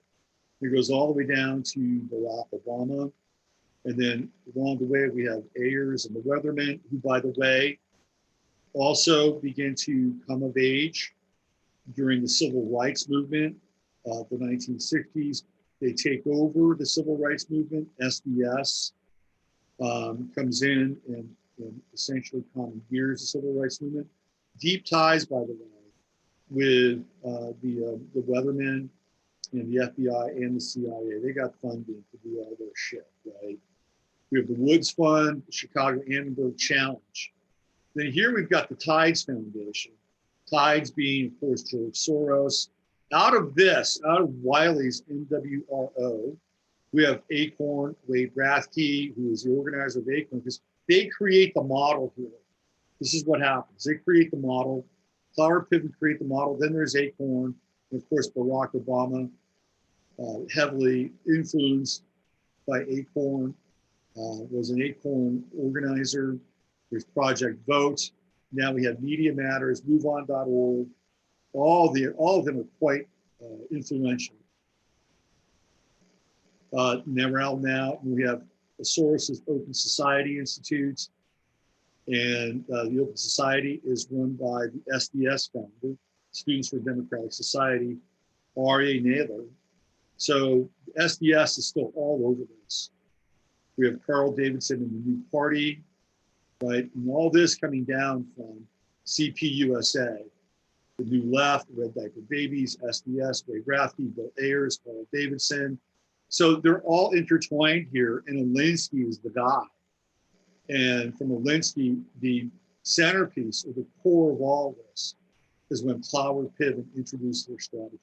It goes all the way down to Barack Obama. And then along the way, we have Ayers and the Weathermen, who, by the way, also begin to come of age during the civil rights movement of the 1960s. They take over the civil rights movement. SDS comes in and essentially commandeers the civil rights movement. Deep ties, by the way, with the Weathermen and the FBI and the CIA. They got funding to do all their shit, right? We have the Woods Fund, the Chicago Annenberg Challenge. Then here we've got the Tides Foundation. Tides being, of course, George Soros. Out of Wiley's NWRO, we have Acorn, Wade Rathke, who is the organizer of Acorn, because they create the model here. This is what happens. They create the model. Cloward Piven create the model. Then there's Acorn. And of course, Barack Obama, heavily influenced by Acorn, was an Acorn organizer. There's Project Vote. Now we have Media Matters, MoveOn.org. All of them are quite influential. NEMREL now, we have Soros's Open Society Institute, and the Open Society is run by the SDS founder, Students for Democratic Society, R.A. Naylor. So SDS is still all over this. We have Carl Davidson and the New Party, right? And all this coming down from CPUSA, the New Left, Red Diaper Babies, SDS, Wade Rathke, Bill Ayers, Carl Davidson. So they're all intertwined here, and Alinsky is the guy. And from Alinsky, the centerpiece or the core of all this is when Cloward Piven introduced their strategy,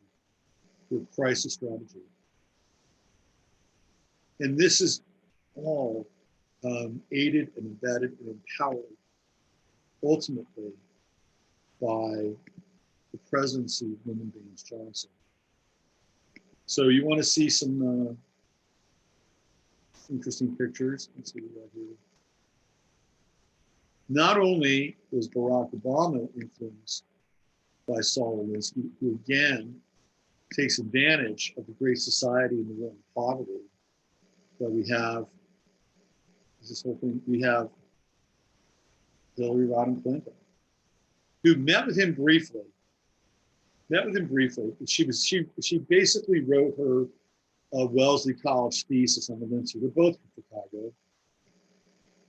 their crisis strategy. And this is all aided and embedded and empowered ultimately by the presidency of Lyndon Baines Johnson. So you want to see some interesting pictures? Let's see right here. Not only was Barack Obama influenced by Saul Alinsky, who again takes advantage of the Great Society and the war on poverty, but we have this whole thing. We have Hillary Rodham Clinton, who met with him briefly. She basically wrote her Wellesley College thesis on Alinsky. They're both from Chicago.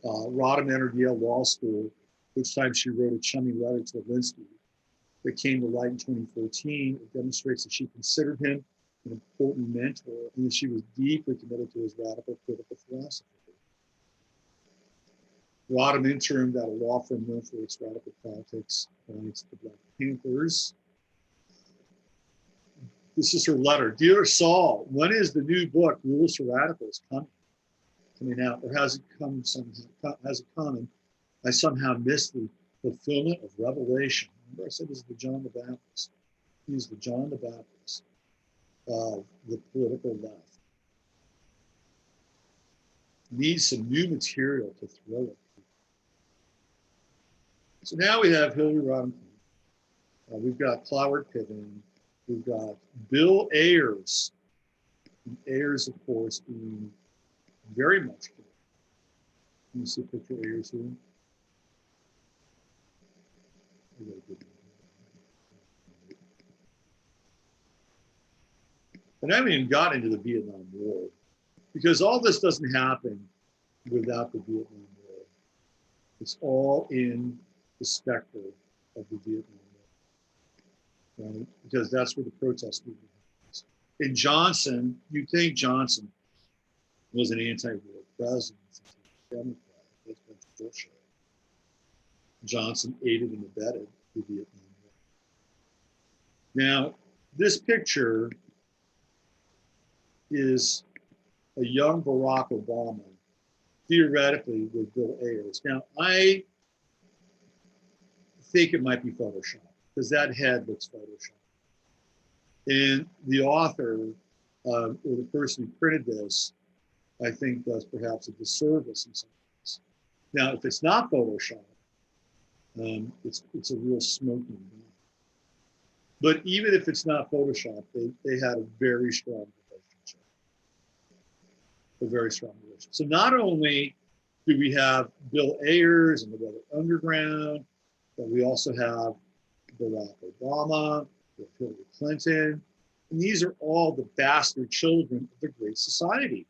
Rodham entered Yale Law School, which time she wrote a chummy letter to Alinsky that came to light in 2014. It demonstrates that she considered him an important mentor and that she was deeply committed to his radical critical philosophy. Rodham interned at a law firm known for its radical politics, the Black Panthers. This is her letter. Dear Saul, when is the new book, Rules for Radicals, coming out? Or has it come somehow? Has it come? And I somehow missed the fulfillment of Revelation. Remember I said this is the John the Baptist. He's the John the Baptist of the political left. Needs some new material to throw at people. So now we have Hillary Rodham. We've got Cloward Piven. We've got Bill Ayers. And Ayers, of course, being very much good. Let me see a picture of Ayers here. And I haven't even got into the Vietnam War, because all this doesn't happen without the Vietnam War. It's all in the specter of the Vietnam War, right? Because that's where the protest movement is. And Johnson, you'd think Johnson was an anti-war president, a Democrat. That's bullshit. Johnson aided and abetted the Vietnam War. Now, this picture is a young Barack Obama, theoretically with Bill Ayers. Now, I think it might be Photoshop, because that head looks Photoshop. And the author, or the person who printed this, I think does perhaps a disservice in some ways. Now, if it's not Photoshop, it's a real smoking gun. But even if it's not Photoshop, they had a very strong relationship. A very strong relationship. So not only do we have Bill Ayers and the Weather Underground, but we also have Barack Obama, Hillary Clinton, and these are all the bastard children of the Great Society.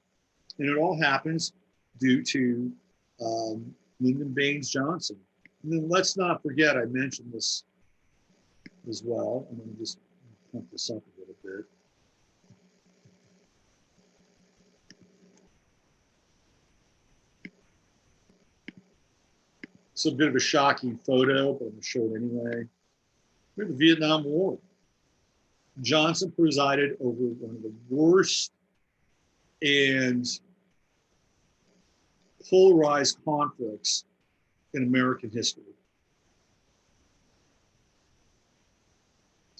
And it all happens due to Lyndon Baines Johnson. And then let's not forget, I mentioned this as well. I'm going to just pump this up a little bit. It's a bit of a shocking photo, but I'm going to show it anyway. We have the Vietnam War. Johnson presided over one of the worst and polarized conflicts in American history.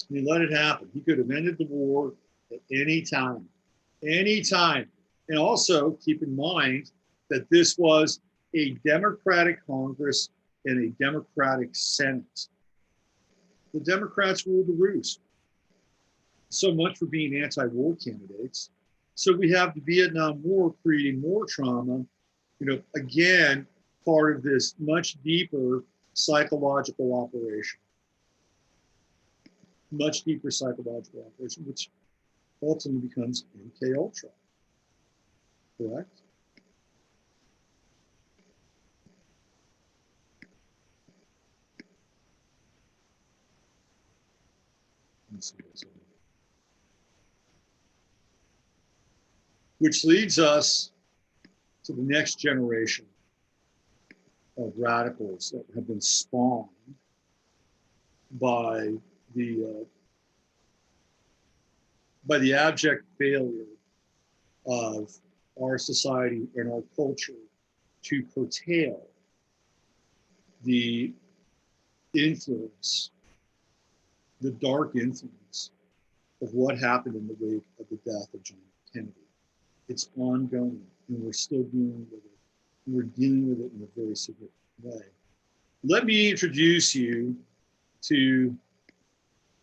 And he let it happen. He could have ended the war at any time, anytime. And also keep in mind that this was a Democratic Congress and a Democratic Senate. The Democrats ruled the roost. So much for being anti-war candidates. So we have the Vietnam War creating more trauma, again, part of this much deeper psychological operation. Much deeper psychological operation, which ultimately becomes MK Ultra. Correct? Which leads us to the next generation of radicals that have been spawned by the abject failure of our society and our culture to curtail the influence, the dark influence of what happened in the wake of the death of John Kennedy. It's ongoing, and we're still dealing with it. And we're dealing with it in a very significant way. Let me introduce you to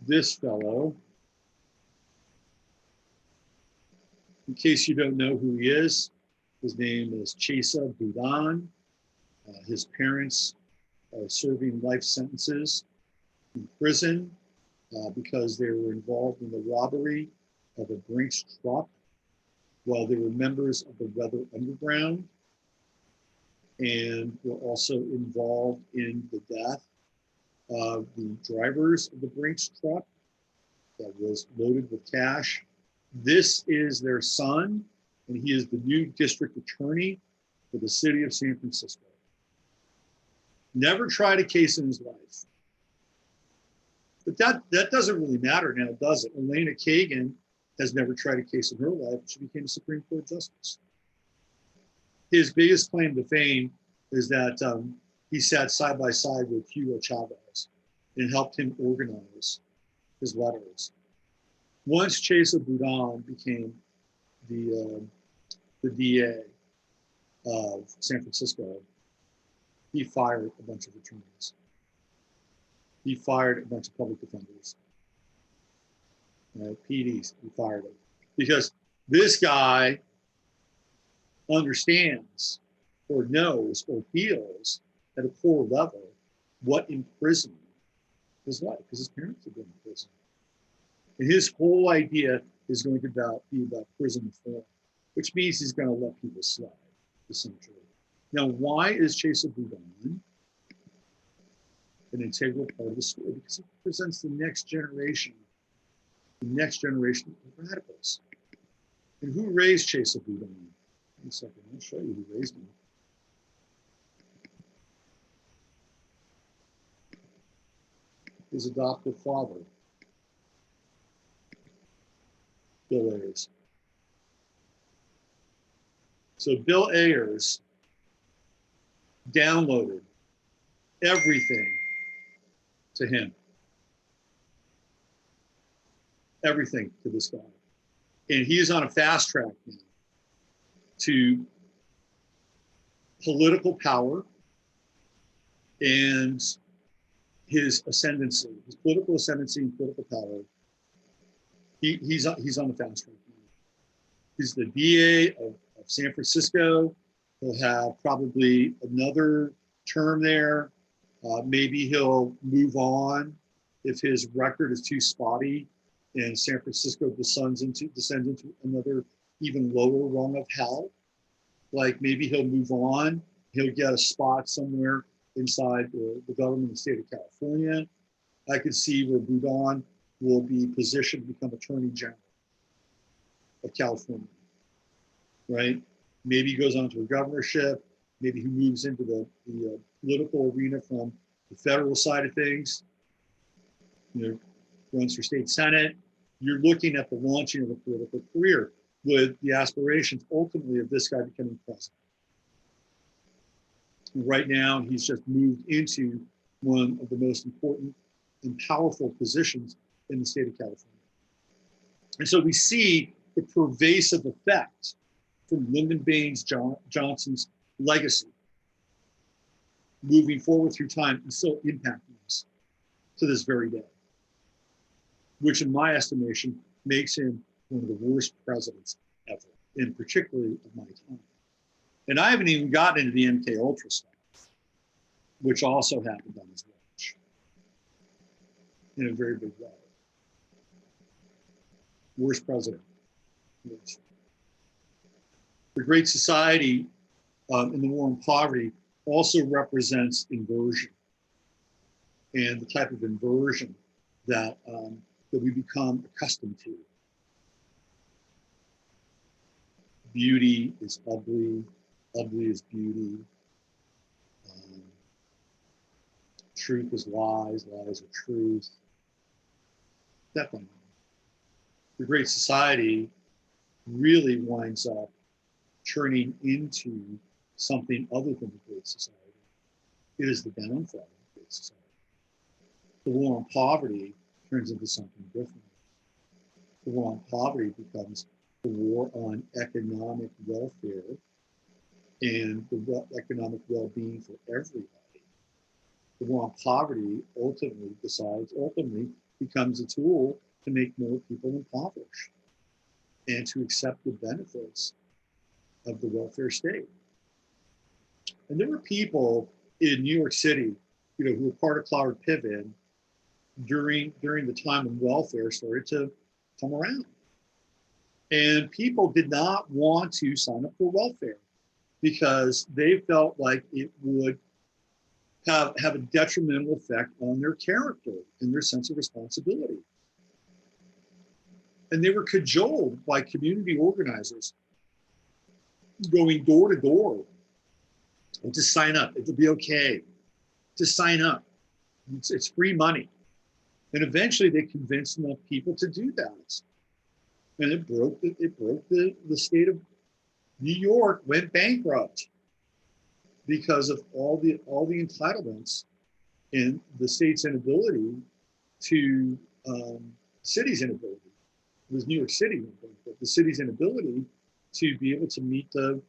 this fellow. In case you don't know who he is, his name is Chesa Boudin. His parents are serving life sentences in prison because they were involved in the robbery of a Brinks truck while they were members of the Weather Underground, and were also involved in the death of the drivers of the Brinks truck that was loaded with cash. This is their son, and he is the new district attorney for the city of San Francisco. Never tried a case in his life. But that doesn't really matter now, does it? Elena Kagan has never tried a case in her life. She became a Supreme Court justice. His biggest claim to fame is that he sat side by side with Hugo Chavez and helped him organize his letters. Once Chesa Boudin became the DA of San Francisco, he fired a bunch of attorneys. He fired a bunch of public defenders. PDs, he fired them. Because this guy understands or knows or feels at a core level what imprisonment is like, because his parents have been in prison. And his whole idea is going to be about prison reform, which means he's going to let people slide, essentially. Now, why is Chesa Boudin an integral part of the story? Because it represents the next generation of radicals. And who raised Chesa Boudin? Wait a second, I'll show you who raised him. His adoptive father, Bill Ayers. So Bill Ayers downloaded everything to him. Everything to this guy. And he is on a fast track now to political power and his ascendancy, his political ascendancy and political power. He's on the fast track now. He's the DA of San Francisco. He'll have probably another term there. Maybe he'll move on if his record is too spotty and San Francisco descends into another even lower rung of hell. Like maybe he'll move on. He'll get a spot somewhere inside the government of the state of California. I could see where Boudin will be positioned to become Attorney General of California, right? Maybe he goes on to a governorship. Maybe he moves into the political arena from the federal side of things, runs for state senate. You're looking at the launching of a political career with the aspirations ultimately of this guy becoming president. And right now, he's just moved into one of the most important and powerful positions in the state of California. And so we see the pervasive effect from Lyndon Baines Johnson's legacy moving forward through time and still impacting us to this very day, which in my estimation makes him one of the worst presidents ever, and particularly of my time. And I haven't even gotten into the MK Ultra stuff, which also happened on his watch in a very big way. Worst president. Worst. The Great Society and the War on Poverty also represents inversion, and the type of inversion that we become accustomed to. Beauty is ugly, ugly is beauty. Truth is lies, lies are truth. That thing. The Great Society really winds up turning into something other than the Great Society. It is the downfall of the Great Society. The War on Poverty turns into something different. The War on Poverty becomes the war on economic welfare and the economic well-being for everybody. The War on Poverty ultimately becomes a tool to make more people impoverished and to accept the benefits of the welfare state. And there were people in New York City, who were part of Cloward Piven during the time when welfare started to come around. And people did not want to sign up for welfare because they felt like it would have a detrimental effect on their character and their sense of responsibility. And they were cajoled by community organizers going door to door and to sign up. It'll be okay. Just sign up. It's free money. And eventually they convinced enough people to do that. And it broke the state of New York went bankrupt because of all the entitlements and the state's inability to city's inability. It was New York City, but the city's inability to be able to meet the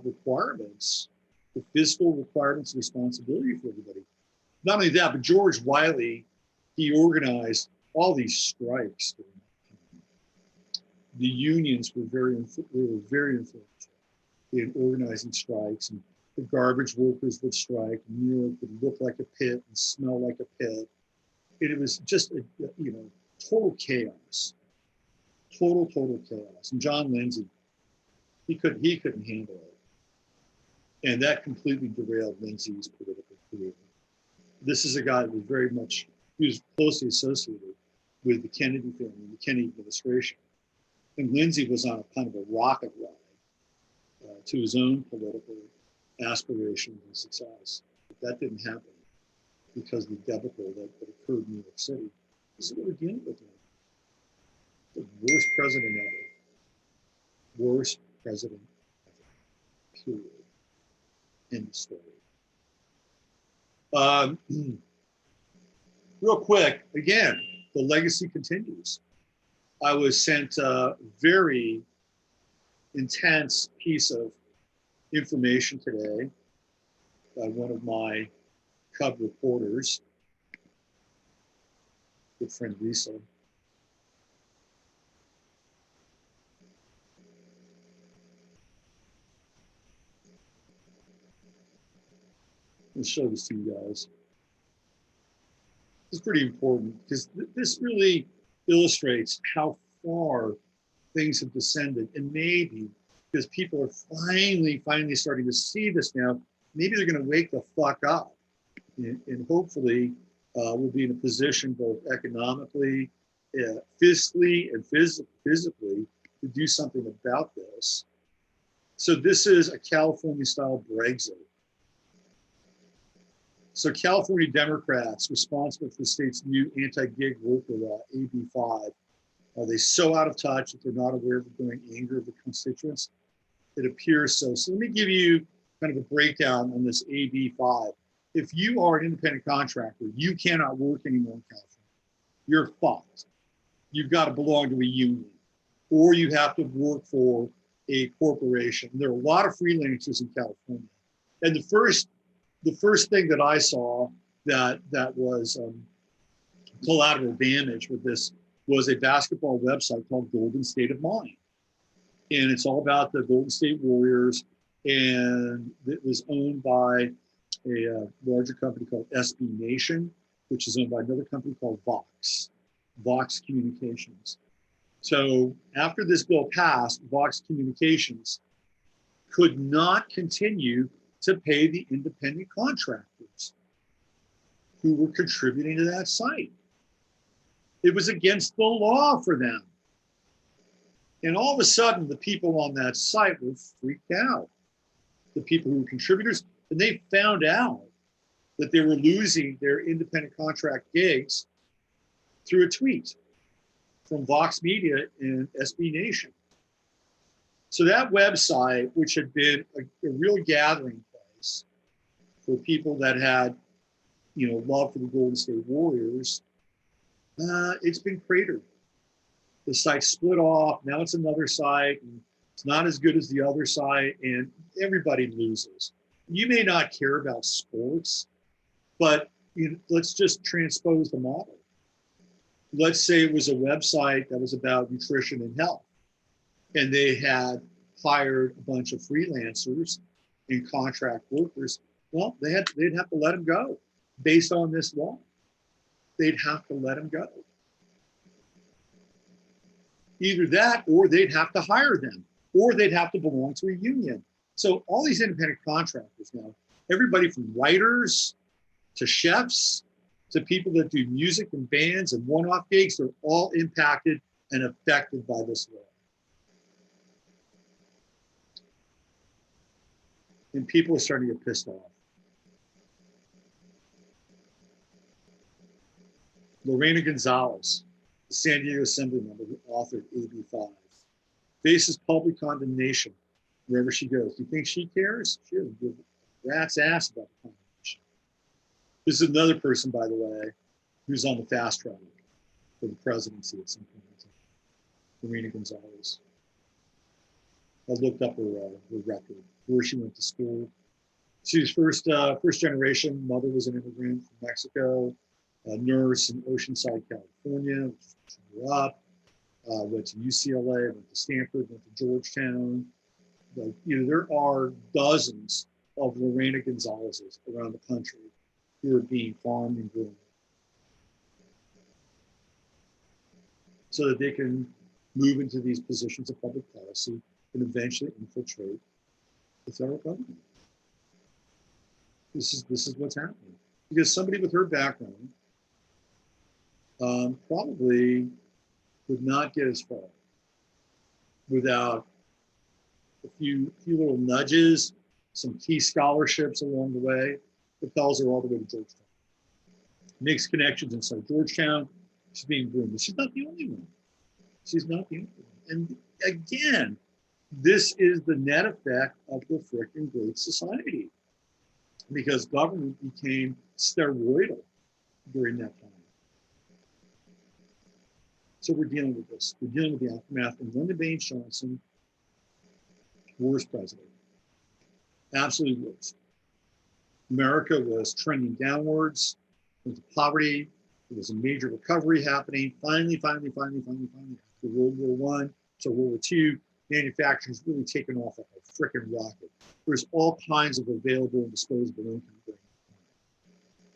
requirements, the fiscal requirements and responsibility for everybody. Not only that, but George Wiley, he organized all these strikes. The unions were very influential in organizing strikes, and the garbage workers would strike. New York would look like a pit and smell like a pit. And it was just total chaos, total chaos. And John Lindsay, he couldn't handle it, and that completely derailed Lindsay's political career. This is a guy that was he was closely associated with the Kennedy family and the Kennedy administration. And Lindsay was on a kind of a rocket ride to his own political aspirations and success. But that didn't happen because of the debacle that occurred in New York City. This is what we're dealing with now. The worst president ever. Worst president ever. Period. End of story. Real quick, again, the legacy continues. I was sent a very intense piece of information today by one of my Cub reporters, good friend Lisa. I'll show this to you guys. It's pretty important because this really illustrates how far things have descended, and maybe because people are finally starting to see this now, maybe they're going to wake the fuck up, and hopefully we'll be in a position both economically, fiscally, and physically to do something about this. So this is a California-style Brexit. So California Democrats responsible for the state's new anti-gig worker law, AB 5, are they so out of touch that they're not aware of the growing anger of the constituents? It appears so. So let me give you kind of a breakdown on this AB 5. If you are an independent contractor, you cannot work anymore in California. You're fucked. You've got to belong to a union, or you have to work for a corporation. There are a lot of freelancers in California. And the first thing that I saw that was collateral damage with this was a basketball website called Golden State of Mind. And it's all about the Golden State Warriors, and it was owned by a larger company called SB Nation, which is owned by another company called Vox Communications. So after this bill passed, Vox Communications could not continue to pay the independent contractors who were contributing to that site. It was against the law for them. And all of a sudden, the people on that site were freaked out. The people who were contributors, and they found out that they were losing their independent contract gigs through a tweet from Vox Media and SB Nation. So that website, which had been a real gathering place for people that had, love for the Golden State Warriors, it's been cratered. The site split off. Now it's another site, and it's not as good as the other site, and everybody loses. You may not care about sports, but let's just transpose the model. Let's say it was a website that was about nutrition and health, and they had hired a bunch of freelancers and contract workers. Well, they'd have to let them go based on this law. They'd have to let them go. Either that, or they'd have to hire them, or they'd have to belong to a union. So all these independent contractors now, everybody from writers to chefs to people that do music and bands and one-off gigs, they're all impacted and affected by this law. And people are starting to get pissed off. Lorena Gonzalez, the San Diego Assembly member who authored AB 5, faces public condemnation wherever she goes. Do you think she cares? She doesn't give a rat's ass about the condemnation. This is another person, by the way, who's on the fast track for the presidency at some point in time. Lorena Gonzalez. I looked up her record, where she went to school. She was first generation. Mother was an immigrant from Mexico, a nurse in Oceanside, California. She grew up, went to UCLA, went to Stanford, went to Georgetown. Like, there are dozens of Lorena Gonzalez's around the country who are being farmed and groomed so that they can move into these positions of public policy and eventually infiltrate the federal government. This is what's happening. Because somebody with her background probably would not get as far without a few little nudges, some key scholarships along the way. Propels her all the way to Georgetown. Makes connections inside Georgetown. She's being groomed. She's not the only one. She's not the only one. And again, this is the net effect of the frickin' Great Society, because government became steroidal during that time. So we're dealing with this. We're dealing with the aftermath. And Lyndon Baines Johnson, worst president, absolute worst. America was trending downwards into poverty. There was a major recovery happening. Finally, after World War I, so World War II, manufacturing's really taken off like a frickin' rocket. There's all kinds of available and disposable income.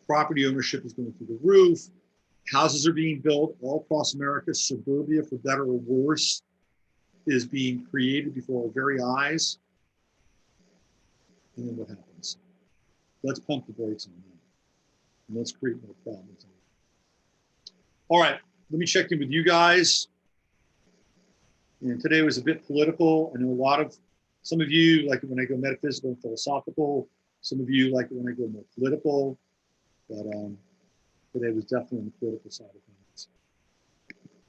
Property ownership is going through the roof. Houses are being built all across America. Suburbia, for better or worse, is being created before our very eyes. And then what happens? Let's pump the brakes on that. And let's create more problems. All right, let me check in with you guys. And today was a bit political. I know some of you like it when I go metaphysical and philosophical. Some of you like it when I go more political. But today was definitely on the political side of things.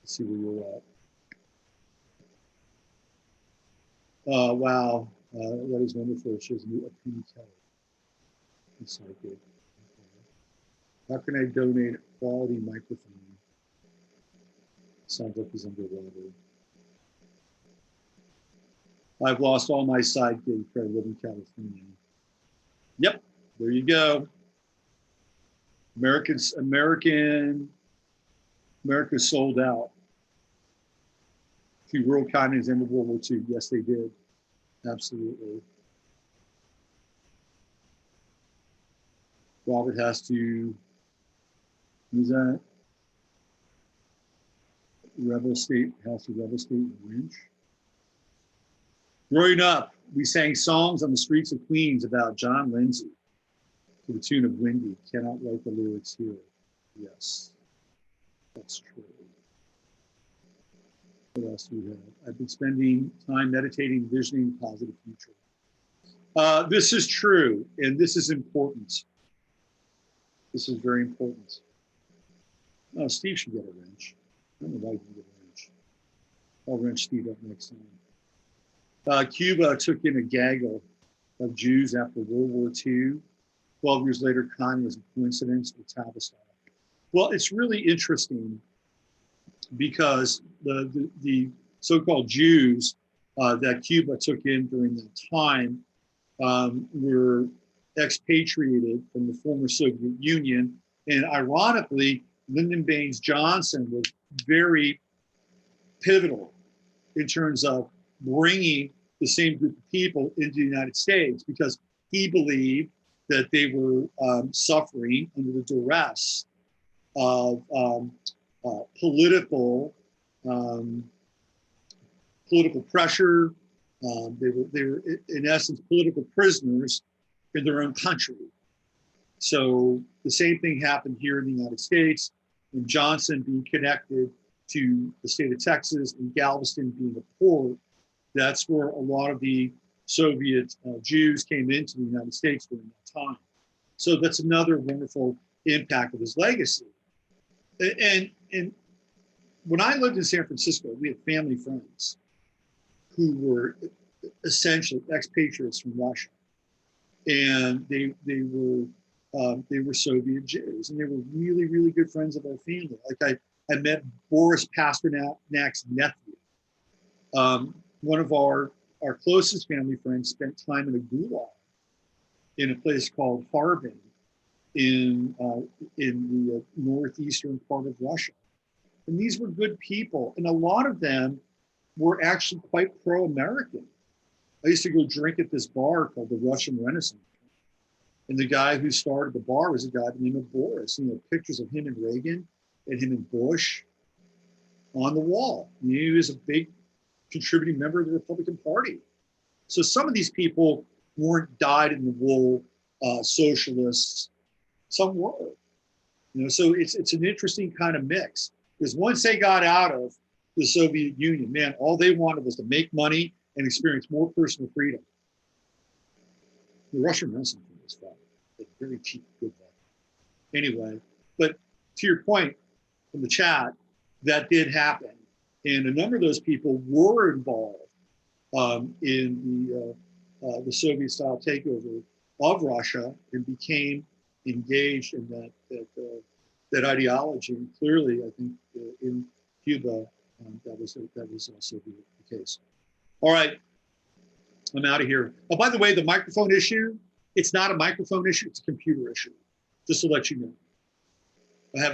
Let's see where you're at. Wow, that is wonderful. It shows me a Penny Keller. Psychic. How can I donate a quality microphone? Sounds like he's underwater. I've lost all my side gigs for I live in California. Yep, there you go. America sold out to world communism in World War II. Yes, they did. Absolutely. Robert has to, who's that? Rebel State, House of Rebel State Wrench. Growing up, we sang songs on the streets of Queens about John Lindsay to the tune of Windy. Cannot write the lyrics here. Yes, that's true. What else do we have? I've been spending time meditating, visioning a positive future. This is true, and this is important. This is very important. Oh, Steve should get a wrench. I don't know why he didn't get a wrench. I'll wrench Steve up next time. Cuba took in a gaggle of Jews after World War II. 12 years later, Khan was a coincidence with Tavistock. Well, it's really interesting because the so-called Jews that Cuba took in during that time were expatriated from the former Soviet Union. And ironically, Lyndon Baines Johnson was very pivotal in terms of bringing the same group of people into the United States, because he believed that they were suffering under the duress of political pressure. They were in essence political prisoners in their own country. So the same thing happened here in the United States, and Johnson being connected to the state of Texas and Galveston being a port. That's where a lot of the Soviet Jews came into the United States during that time. So that's another wonderful impact of his legacy. And when I lived in San Francisco, we had family friends who were essentially expatriates from Russia, and they were Soviet Jews, and they were really, really good friends of our family. Like I met Boris Pasternak's nephew. One of our closest family friends spent time in a gulag in a place called Harbin in the northeastern part of Russia. And these were good people, and a lot of them were actually quite pro-American. I used to go drink at this bar called the Russian Renaissance. And the guy who started the bar was a guy by the name of Boris. You know, pictures of him and Reagan and him and Bush on the wall. And he was a big contributing member of the Republican Party. So some of these people weren't dyed-in-the-wool socialists. Some were. You know, so it's an interesting kind of mix. Because once they got out of the Soviet Union, man, all they wanted was to make money and experience more personal freedom. The Russian Renaissance was fun. Very cheap, good value. Anyway, but to your point from the chat, that did happen. And a number of those people were involved in the Soviet-style takeover of Russia and became engaged in that ideology. And clearly, I think in Cuba, that was also the case. All right, I'm out of here. Oh, by the way, the microphone issue, it's not a microphone issue, it's a computer issue, just to let you know. I have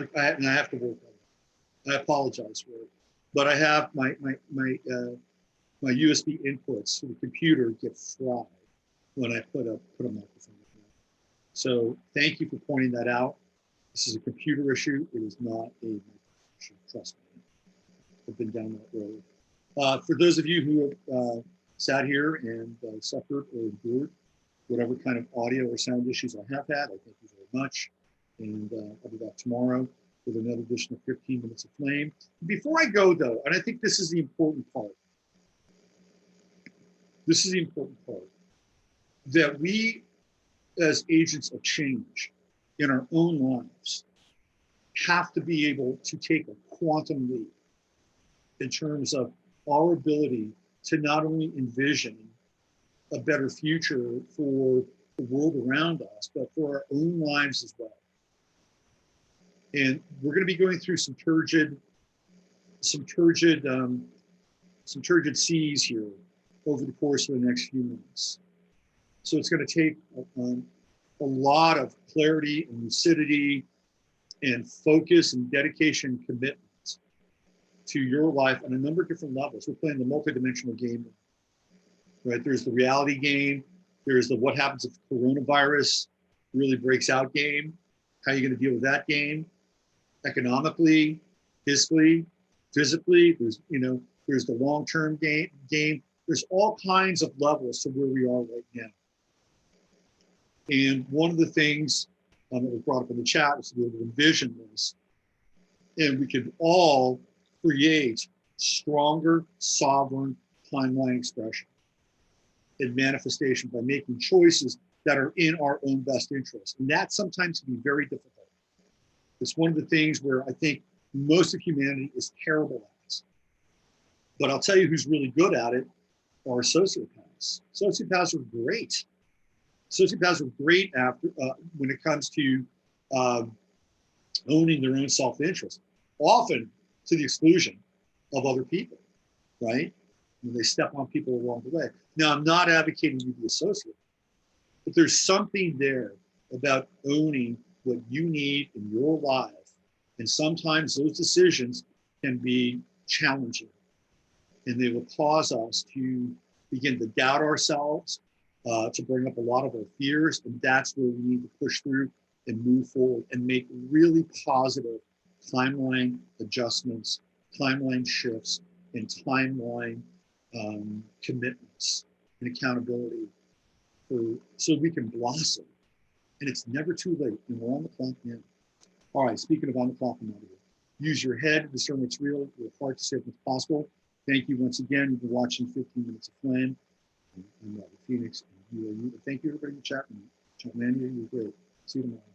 to work on it. I apologize for it. But I have my USB inputs to the computer get fried when I put a microphone in. So thank you for pointing that out. This is a computer issue. It is not a microphone issue, trust me. I've been down that road. For those of you who have sat here and suffered or endured whatever kind of audio or sound issues I have had, I thank you very much. And I'll be back tomorrow with another edition of 15 Minutes of Flame. Before I go, though, and I think this is the important part, that we as agents of change in our own lives have to be able to take a quantum leap in terms of our ability to not only envision a better future for the world around us, but for our own lives as well. And we're going to be going through some turgid seas here over the course of the next few months. So it's going to take a lot of clarity and lucidity and focus and dedication and commitment to your life on a number of different levels. We're playing the multidimensional game, right? There's the reality game. There's the what happens if coronavirus really breaks out game. How are you going to deal with that game? Economically, fiscally, physically. There's the long-term game. There's all kinds of levels to where we are right now. And one of the things that was brought up in the chat is to be able to envision this. And we can all create stronger, sovereign timeline expression and manifestation by making choices that are in our own best interest. And that sometimes can be very difficult. It's one of the things where I think most of humanity is terrible at. But I'll tell you who's really good at it are sociopaths. Sociopaths are great. Sociopaths are great when it comes to owning their own self-interest, often to the exclusion of other people, right? When they step on people along the way. Now, I'm not advocating you be a sociopath, but there's something there about owning what you need in your life. And sometimes those decisions can be challenging, and they will cause us to begin to doubt ourselves, to bring up a lot of our fears. And that's where we need to push through and move forward and make really positive timeline adjustments, timeline shifts, and timeline commitments and accountability so we can blossom. And it's never too late, and we're on the clock now. All right, speaking of on the clock, I'm out of here. Use your head to discern what's real, your heart to say what's possible. Thank you once again. You've been watching 15 Minutes of Flame. I'm Robert Phoenix. And thank you, everybody in the chat room. Chat man, you're great. See you tomorrow.